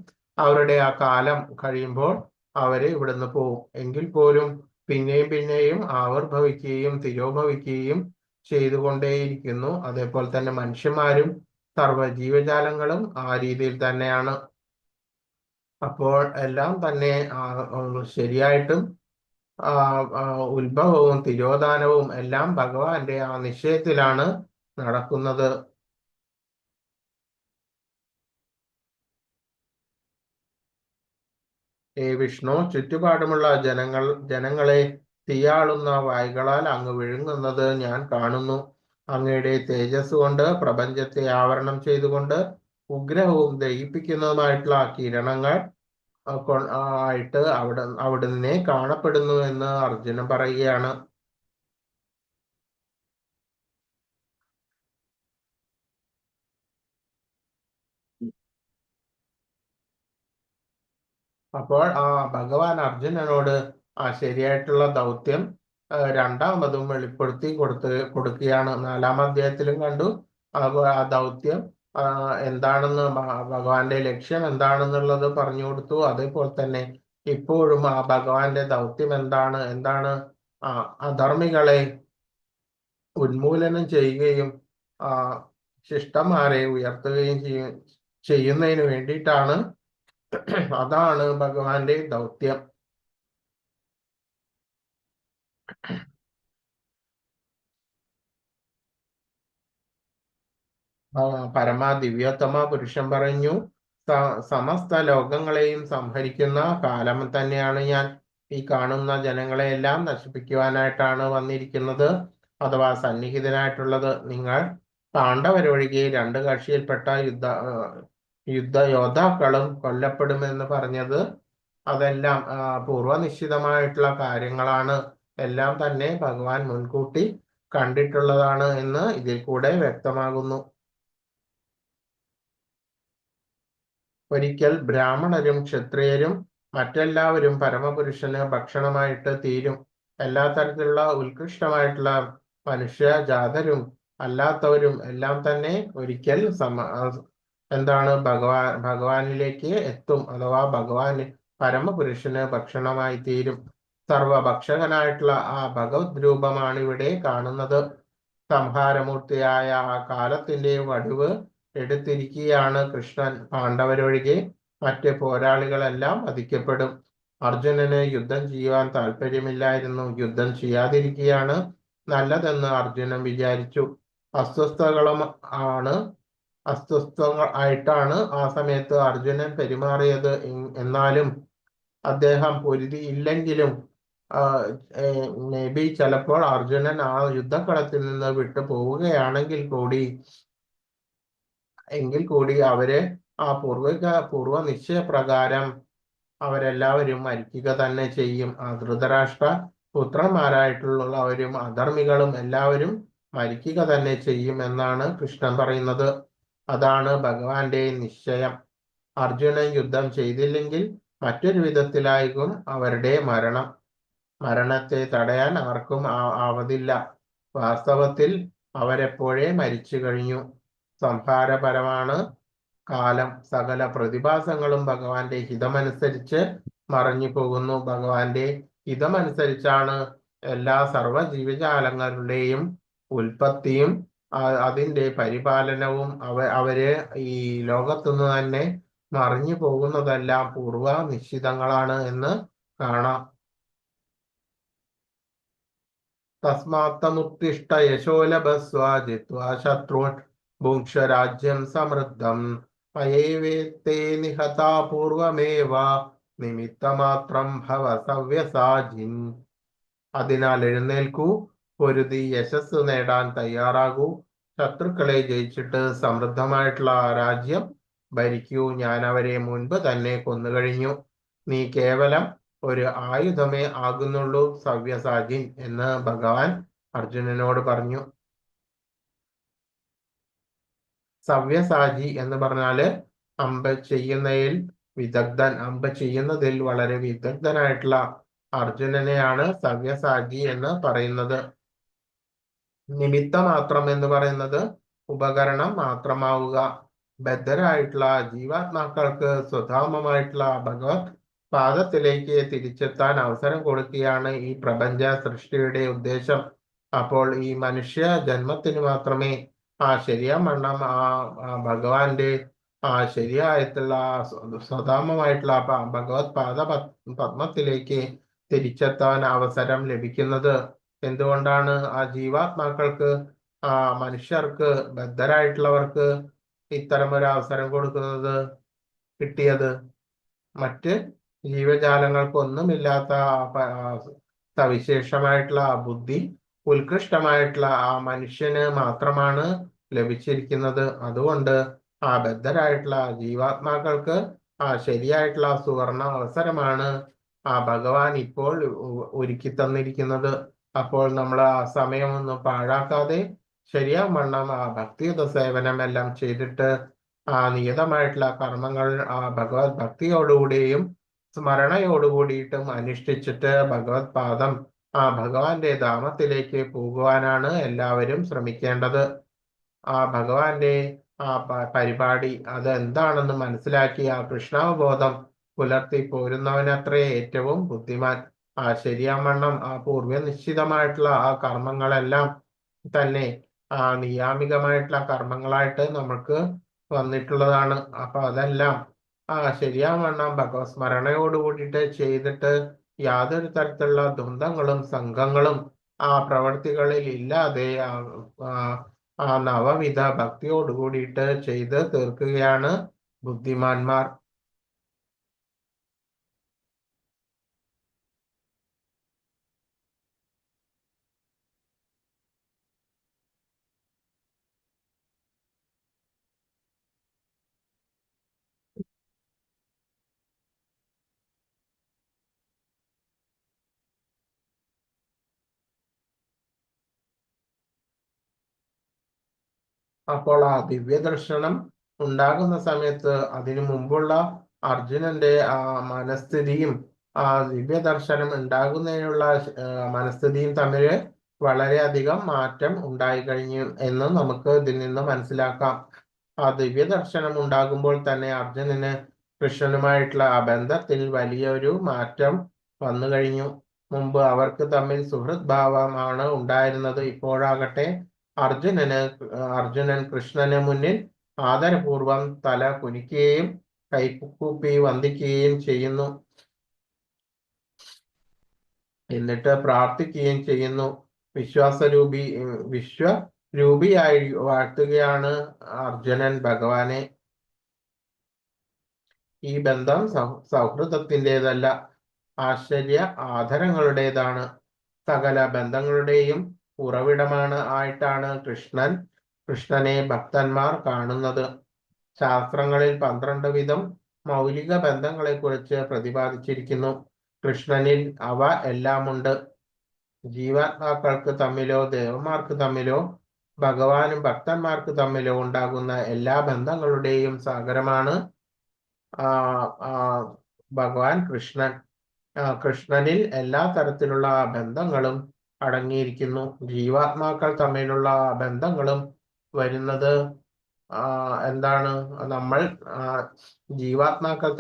അവരുടെ ആ കാലം കഴിയുമ്പോൾ അവര് ഇവിടുന്ന് പോവും. എങ്കിൽ പോലും പിന്നെയും പിന്നെയും ആവിർഭവിക്കുകയും തിരോഭവിക്കുകയും ചെയ്തുകൊണ്ടേയിരിക്കുന്നു. അതേപോലെ തന്നെ മനുഷ്യന്മാരും സർവ്വ ജീവജാലങ്ങളും ആ രീതിയിൽ തന്നെയാണ്. അപ്പോൾ എല്ലാം തന്നെ ശരിയായിട്ടും ഉത്ഭവവും തിരോധാനവും എല്ലാം ഭഗവാന്റെ ആ നിശ്ചയത്തിലാണ് നടക്കുന്നത്. വിഷ്ണു, ചുറ്റുപാടുമുള്ള ജനങ്ങളെ തീയാളുന്ന വായ്കളാൽ അങ്ങ് വിഴുങ്ങുന്നത് ഞാൻ കാണുന്നു. അങ്ങയുടെ തേജസ് കൊണ്ട് പ്രപഞ്ചത്തെ ആവരണം ചെയ്തുകൊണ്ട് ഉഗ്രവും ദഹിപ്പിക്കുന്നതുമായിട്ടുള്ള ആ കിരണങ്ങൾ ആയിട്ട് അവിടുന്ന് കാണപ്പെടുന്നു എന്ന് അർജുനൻ പറയുകയാണ്. അപ്പോൾ ഭഗവാൻ അർജുനനോട് ശരിയായിട്ടുള്ള ദൗത്യം രണ്ടാമതും വെളിപ്പെടുത്തി കൊടുക്കുകയാണ്. 4-ാം അധ്യായത്തിലും കണ്ടു ആ ദൗത്യം എന്താണെന്ന്, ഭഗവാന്റെ ലക്ഷ്യം എന്താണെന്നുള്ളത് പറഞ്ഞു കൊടുത്തു. അതേപോലെ തന്നെ ഇപ്പോഴും ആ ഭഗവാന്റെ ദൗത്യം എന്താണ് അധർമ്മികളെ ഉന്മൂലനം ചെയ്യുകയും ആ ശിഷ്ടന്മാരെ ഉയർത്തുകയും ചെയ്യുന്നതിന് വേണ്ടിയിട്ടാണ്. അതാണ് ഭഗവാന്റെ ദൗത്യം. ദിവ്യോത്തമ പുരുഷൻ പറഞ്ഞു, സമസ്ത ലോകങ്ങളെയും സംഹരിക്കുന്ന കാലം തന്നെയാണ് ഞാൻ. ഈ കാണുന്ന ജനങ്ങളെയെല്ലാം നശിപ്പിക്കുവാനായിട്ടാണ് വന്നിരിക്കുന്നത്, അഥവാ സന്നിഹിതനായിട്ടുള്ളത്. നിങ്ങൾ പാണ്ഡവരൊഴികെ 2 കക്ഷിയിൽപ്പെട്ട യുദ്ധയോദ്ധാക്കളും കൊല്ലപ്പെടുമെന്ന് പറഞ്ഞത് അതെല്ലാം പൂർവനിശ്ചിതമായിട്ടുള്ള കാര്യങ്ങളാണ്. എല്ലാം തന്നെ ഭഗവാൻ മുൻകൂട്ടി കണ്ടിട്ടുള്ളതാണ് എന്ന് ഇതിൽ കൂടെ വ്യക്തമാകുന്നു. ഒരിക്കൽ ബ്രാഹ്മണരും ക്ഷത്രിയരും മറ്റെല്ലാവരും പരമപുരുഷന് ഭക്ഷണമായിട്ട് തീരും. എല്ലാ തരത്തിലുള്ള ഉത്കൃഷ്ടമായിട്ടുള്ള മനുഷ്യജാതരും അല്ലാത്തവരും എല്ലാം തന്നെ ഒരിക്കൽ ഭഗവാനിലേക്ക് എത്തും, അഥവാ പരമപുരുഷന് ഭക്ഷണമായി തീരും. സർവഭക്ഷകനായിട്ടുള്ള ആ ഭഗവത് രൂപമാണ് ഇവിടെ കാണുന്നത്. സംഹാരമൂർത്തിയായ ആ കാലത്തിന്റെ വടിവ് എടുത്തിരിക്കുകയാണ് കൃഷ്ണൻ. പാണ്ഡവരൊഴികെ മറ്റ് പോരാളികളെല്ലാം വധിക്കപ്പെടും. അർജുനന് യുദ്ധം ചെയ്യുവാൻ താല്പര്യമില്ലായിരുന്നു. യുദ്ധം ചെയ്യാതിരിക്കുകയാണ് നല്ലതെന്ന് അർജുനൻ വിചാരിച്ചു. അസ്വസ്ഥകൾ ആയിട്ടാണ് ആ സമയത്ത് അർജുനൻ പെരുമാറിയത്. എന്നാലും അദ്ദേഹം പൊരുതി ഇല്ലെങ്കിലും മേ ബി ചിലപ്പോൾ അർജുനൻ ആ യുദ്ധക്കളത്തിൽ നിന്ന് വിട്ടു പോവുകയാണെങ്കിൽ കൂടി അവര് ആ പൂർവ നിശ്ചയപ്രകാരം അവരെല്ലാവരും മരിക്കുക തന്നെ ചെയ്യും. ആ ധൃതരാഷ്ട്ര പുത്രന്മാരായിട്ടുള്ളവരും അധർമ്മികളും എല്ലാവരും മരിക്കുക തന്നെ ചെയ്യും എന്നാണ് കൃഷ്ണൻ പറയുന്നത്. അതാണ് ഭഗവാന്റെ നിശ്ചയം. അർജുനൻ യുദ്ധം ചെയ്തില്ലെങ്കിൽ മറ്റൊരു വിധത്തിലായിരിക്കും അവരുടെ മരണത്തെ തടയാൻ ആർക്കും ആവതില്ല. വാസ്തവത്തിൽ അവരെപ്പോഴേ മരിച്ചു കഴിഞ്ഞു. സംഹാരപരമാണ് കാലം. സകല പ്രതിഭാസങ്ങളും ഭഗവാന്റെ ഹിതമനുസരിച്ച് മറഞ്ഞു പോകുന്നു. ഭഗവാന്റെ ഹിതമനുസരിച്ചാണ് എല്ലാ സർവ്വ ജീവജാലങ്ങളുടെയും ഉൽപ്പത്തിയും അതിന്റെ പരിപാലനവും. അവര് ഈ ലോകത്തുനിന്ന് തന്നെ മറിഞ്ഞു പോകുന്നതെല്ലാം പൂർവ നിശ്ചിതങ്ങളാണ് എന്ന് കാണാം. തസ്മാത്തമുത്തിഷ്ഠ യശോലഭസ്വ ജിത്വാ ശത്രുൻ ഭുങ്ക്ഷ രാജ്യം സമൃദ്ധം മയൈവേത്തേ നിഹതാ പൂർവമേവ നിമിത്തമാത്രം ഭവ സവ്യസാചിൻ. അതിനാൽ എഴുന്നേൽക്കൂ, പൊരുതി യശസ് നേടാൻ തയ്യാറാകൂ. ശത്രുക്കളെ ജയിച്ചിട്ട് സമൃദ്ധമായിട്ടുള്ള ആ രാജ്യം ഭരിക്കൂ. ഞാൻ അവരെ മുൻപ് തന്നെ കൊന്നുകഴിഞ്ഞു. നീ കേവലം ഒരു ആയുധമേ ആകുന്നുള്ളൂ, സവ്യസാചിൻ എന്ന് ഭഗവാൻ അർജുനനോട് പറഞ്ഞു. സവ്യസാചി എന്ന് പറഞ്ഞാല് അമ്പ് ചെയ്യുന്നതിൽ വളരെ വിദഗ്ധനായിട്ടുള്ള അർജുനനെയാണ് സവ്യസാചി എന്ന് പറയുന്നത്. നിമിത്തമാത്രം എന്ന് പറയുന്നത് ഉപകരണം മാത്രമാവുക. ബദ്ധരായിട്ടുള്ള ജീവാത്മാക്കൾക്ക് സ്വധാമമായിട്ടുള്ള ഭഗവത് പാദത്തിലേക്ക് തിരിച്ചെത്താൻ അവസരം കൊടുക്കുകയാണ് ഈ പ്രപഞ്ച സൃഷ്ടിയുടെ ഉദ്ദേശം. അപ്പോൾ ഈ മനുഷ്യ ജന്മത്തിന് മാത്രമേ ശരിയാവണ്ണം ഭഗവാന്റെ ശരിയായിട്ടുള്ള സ്വധാമമായിട്ടുള്ള ഭഗവത് പദ്മത്തിലേക്ക് തിരിച്ചെത്താൻ അവസരം ലഭിക്കുന്നത്. എന്തുകൊണ്ടാണ് ആ ജീവാത്മാക്കൾക്ക് മനുഷ്യർക്ക് ബദ്ധരായിട്ടുള്ളവർക്ക് ഇത്തരമൊരു അവസരം കിട്ടിയത്? മറ്റ് ജീവജാലങ്ങൾക്കൊന്നുമില്ലാത്ത സവിശേഷമായിട്ടുള്ള ബുദ്ധി, ഉത്കൃഷ്ടമായിട്ടുള്ള ആ മനുഷ്യന് മാത്രമാണ് ലഭിച്ചിരിക്കുന്നത്. അതുകൊണ്ട് ബദ്ധരായിട്ടുള്ള ജീവാത്മാക്കൾക്ക് ശരിയായിട്ടുള്ള സുവർണ അവസരമാണ് ഭഗവാൻ ഇപ്പോൾ ഒരുക്കി തന്നിരിക്കുന്നത്. അപ്പോൾ നമ്മൾ ആ സമയം ഒന്നും പാഴാക്കാതെ ശരിയാവണ്ണം ഭക്തിയുത സേവനം എല്ലാം ചെയ്തിട്ട് നിയതമായിട്ടുള്ള കർമ്മങ്ങൾ ഭഗവത് ഭക്തിയോടുകൂടിയും സ്മരണയോടുകൂടിയിട്ടും അനുഷ്ഠിച്ചിട്ട് ഭഗവത് പാദം ഭഗവാന്റെ ധാമത്തിലേക്ക് പോകുവാനാണ് എല്ലാവരും ശ്രമിക്കേണ്ടത്. ഭഗവാന്റെ പരിപാടി അത് എന്താണെന്ന് മനസ്സിലാക്കി കൃഷ്ണാവബോധം പുലർത്തി പോരുന്നവനത്രേ ഏറ്റവും ബുദ്ധിമാൻ. ശരിയാവണ്ണം പൂർവ്വനിശ്ചിതമായിട്ടുള്ള കർമ്മങ്ങളെല്ലാം തന്നെ നിയാമികമായിട്ടുള്ള കർമ്മങ്ങളായിട്ട് നമുക്ക് വന്നിട്ടുള്ളതാണ്. അപ്പൊ അതെല്ലാം ശരിയാവണ്ണം ഭഗവത് സ്മരണയോട് കൂടിയിട്ട് ചെയ്തിട്ട് യാതൊരു തരത്തിലുള്ള ദ്വന്ദ്ങ്ങളും സംഘങ്ങളും പ്രവർത്തികളിൽ ഇല്ലാതെ നവവിധ ഭക്തിയോട് കൂടിയിട്ട് ചെയ്ത് തീർക്കുകയാണ് ബുദ്ധിമാന്മാർ. അപ്പോൾ ദിവ്യദർശനം ഉണ്ടാകുന്ന സമയത്ത് അതിനു മുമ്പുള്ള അർജുനന്റെ മനസ്ഥിതിയും ദിവ്യദർശനം ഉണ്ടാകുന്നതിനുള്ള മനസ്ഥിതിയും തമ്മിൽ വളരെയധികം മാറ്റം ഉണ്ടായി കഴിഞ്ഞു എന്ന് നമുക്ക് ഇതിൽ നിന്ന് മനസ്സിലാക്കാം. ദിവ്യദർശനം ഉണ്ടാകുമ്പോൾ തന്നെ അർജുനന് കൃഷ്ണനുമായിട്ടുള്ള ബന്ധത്തിൽ വലിയൊരു മാറ്റം വന്നു കഴിഞ്ഞു. മുമ്പ് അവർക്ക് തമ്മിൽ സുഹൃത് ഭാവമാണ് ഉണ്ടായിരുന്നത്. ഇപ്പോഴാകട്ടെ അർജുനൻ കൃഷ്ണന് മുന്നിൽ ആദരപൂർവം തല കുനിക്കുകയും കൈകൂപ്പി വന്ദിക്കുകയും ചെയ്യുന്നു. എന്നിട്ട് പ്രാർത്ഥിക്കുകയും ചെയ്യുന്നു. വിശ്വരൂപിയായി വാഴ്ത്തുകയാണ് അർജുനൻ ഭഗവാനെ. ഈ ബന്ധം സൗഹൃദത്തിൻ്റെതല്ല, ആശ്ചര്യ ആദരങ്ങളുടേതാണ്. സകല ബന്ധങ്ങളുടെയും ആയിട്ടാണ് കൃഷ്ണനെ ഭക്തന്മാർ കാണുന്നത്. ശാസ്ത്രങ്ങളിൽ 12 വിധം മൗലിക ബന്ധങ്ങളെക്കുറിച്ച് പ്രതിപാദിച്ചിരിക്കുന്നു. കൃഷ്ണനിൽ അവ എല്ലാമുണ്ട്. ജീവാത്മാക്കൾക്ക് തമ്മിലോ ദേവന്മാർക്ക് തമ്മിലോ ഭഗവാനും ഭക്തന്മാർക്ക് തമ്മിലോ ഉണ്ടാകുന്ന എല്ലാ ബന്ധങ്ങളുടെയും സാഗരമാണ് ഭഗവാൻ കൃഷ്ണൻ. കൃഷ്ണനിൽ എല്ലാ തരത്തിലുള്ള ബന്ധങ്ങളും അടങ്ങിയിരിക്കുന്നു. ജീവാത്മാക്കൾ തമ്മിലുള്ള ബന്ധങ്ങളും വരുന്നത് എന്താണ്? നമ്മൾ ജീവാത്മാക്കൾ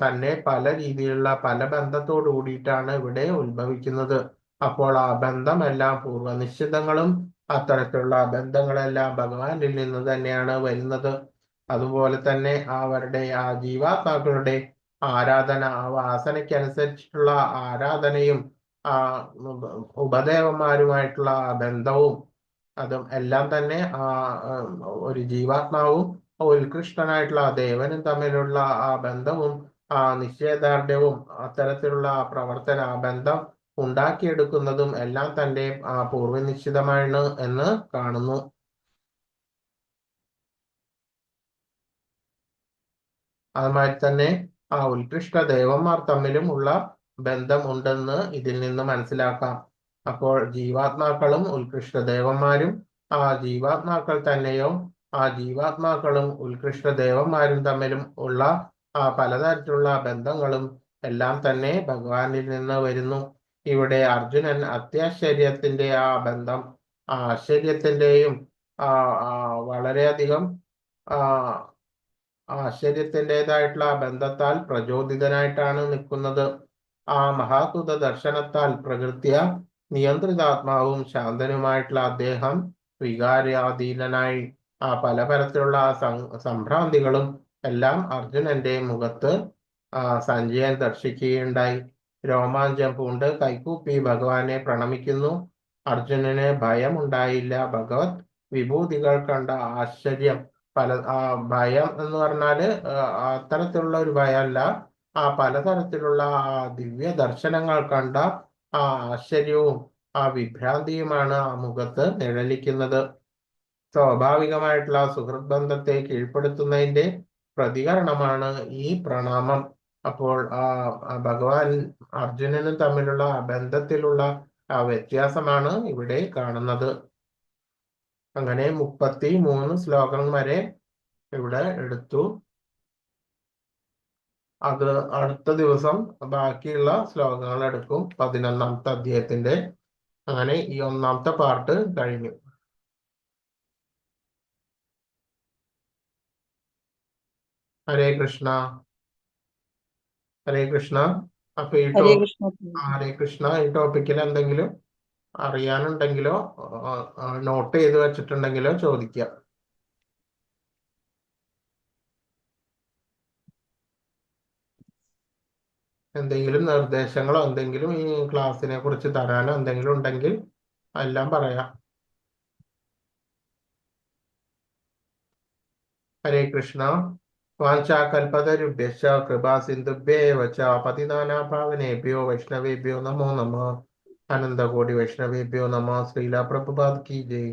തന്നെ പല രീതിയിലുള്ള പല ബന്ധത്തോടു കൂടിയിട്ടാണ് ഇവിടെ ഉത്ഭവിക്കുന്നത്. അപ്പോൾ ബന്ധമെല്ലാം പൂർവ്വനിശ്ചിതങ്ങളും അത്തരത്തിലുള്ള ബന്ധങ്ങളെല്ലാം ഭഗവാനിൽ നിന്ന് തന്നെയാണ് വരുന്നത്. അതുപോലെ തന്നെ അവരുടെ ജീവാത്മാക്കളുടെ ആരാധന വാസനയ്ക്കനുസരിച്ചിട്ടുള്ള ആരാധനയും ഉപദേവന്മാരുമായിട്ടുള്ള ബന്ധവും അതും എല്ലാം തന്നെ ഒരു ജീവാത്മാവും ഉത്കൃഷ്ടനായിട്ടുള്ള ദേവനും തമ്മിലുള്ള ബന്ധവും നിശ്ചയദാർഢ്യവും അത്തരത്തിലുള്ള പ്രവർത്തന ബന്ധം ഉണ്ടാക്കിയെടുക്കുന്നതും എല്ലാം തന്റെ പൂർവ്വനിശ്ചിതമാണ് എന്ന് കാണുന്നു. അതുമായി തന്നെ ഉത്കൃഷ്ട ദേവന്മാർ തമ്മിലും ഉള്ള ബന്ധം ഉണ്ടെന്ന് ഇതിൽ നിന്ന് മനസ്സിലാക്കാം. അപ്പോൾ ജീവാത്മാക്കളും ഉത്കൃഷ്ട ദേവന്മാരും ജീവാത്മാക്കൾ തന്നെയോ ജീവാത്മാക്കളും ഉത്കൃഷ്ട ദേവന്മാരും തമ്മിലും ഉള്ള പലതരത്തിലുള്ള ബന്ധങ്ങളും എല്ലാം തന്നെ ഭഗവാനിൽ നിന്ന് വരുന്നു. ഇവിടെ അർജുനൻ അത്യാശ്ചര്യത്തിന്റെ ബന്ധം ആശ്ചര്യത്തിന്റെയും വളരെയധികം ആശ്ചര്യത്തിൻ്റെതായിട്ടുള്ള ബന്ധത്താൽ പ്രചോദിതനായിട്ടാണ് നിൽക്കുന്നത്. മഹാത്ഭുത ദർശനത്താൽ പ്രകൃത്യ നിയന്ത്രിതാത്മാവും ശാന്തനുമായിട്ടുള്ള അദ്ദേഹം വികാരാധീനനായി പലതരത്തിലുള്ള സംഭ്രാന്തികളും എല്ലാം അർജുനന്റെ മുഖത്ത് സഞ്ജയൻ ദർശിക്കുകയുണ്ടായി. രോമാഞ്ചം പൂണ്ട് കൈകൂപ്പി ഭഗവാനെ പ്രണമിക്കുന്നു. അർജുനന് ഭയമുണ്ടായില്ല. ഭഗവത് വിഭൂതികൾ കണ്ട ആശ്ചര്യം ഭയം എന്ന് പറഞ്ഞാല് അത്തരത്തിലുള്ള ഒരു ഭയമല്ല, പലതരത്തിലുള്ള ദിവ്യ ദർശനങ്ങൾ കണ്ട ആശ്ചര്യവും വിഭ്രാന്തിയുമാണ് മുഖത്ത് നിഴലിക്കുന്നത്. സ്വാഭാവികമായിട്ടുള്ള സുഹൃത്ത് ബന്ധത്തെ കീഴ്പ്പെടുത്തുന്നതിന്റെ പ്രതികരണമാണ് ഈ പ്രണാമം. അപ്പോൾ ഭഗവാൻ അർജുനനും തമ്മിലുള്ള ബന്ധത്തിലുള്ള വ്യത്യാസമാണ് ഇവിടെ കാണുന്നത്. അങ്ങനെ 33 ശ്ലോകം വരെ ഇവിടെ എടുത്തു. അത് അടുത്ത ദിവസം ബാക്കിയുള്ള ശ്ലോകങ്ങൾ എടുക്കും 11ാമത്തെ അധ്യായത്തിന്റെ. അങ്ങനെ ഈ 1ാമത്തെ പാർട്ട് കഴിഞ്ഞു. ഹരേ കൃഷ്ണ. ഹരേ കൃഷ്ണ. അപ്പൊ ഈ ഹരേ കൃഷ്ണ. ഹരേ കൃഷ്ണ. ഈ ടോപ്പിക്കിൽ എന്തെങ്കിലും അറിയാനുണ്ടെങ്കിലോ നോട്ട് ചെയ്ത് വെച്ചിട്ടുണ്ടെങ്കിലോ ചോദിക്കാം. എന്തെങ്കിലും നിർദ്ദേശങ്ങളോ എന്തെങ്കിലും ഈ ക്ലാസ്സിനെ കുറിച്ച് തരാനോ എന്തെങ്കിലും ഉണ്ടെങ്കിൽ എല്ലാം പറയാം. ഹരേ കൃഷ്ണ. വാഞ്ചാകൽപതരുഭ്യശ്ച കൃപാ സിന്ധുഭ്യേവ ച പതിതാനാം പാവനേഭ്യോ വൈഷ്ണവേഭ്യോ നമോ നമഃ. അനന്തകോടി വൈഷ്ണവേഭ്യോ നമഃ. ശ്രീല പ്രഭുപാദ് കി ജയ്.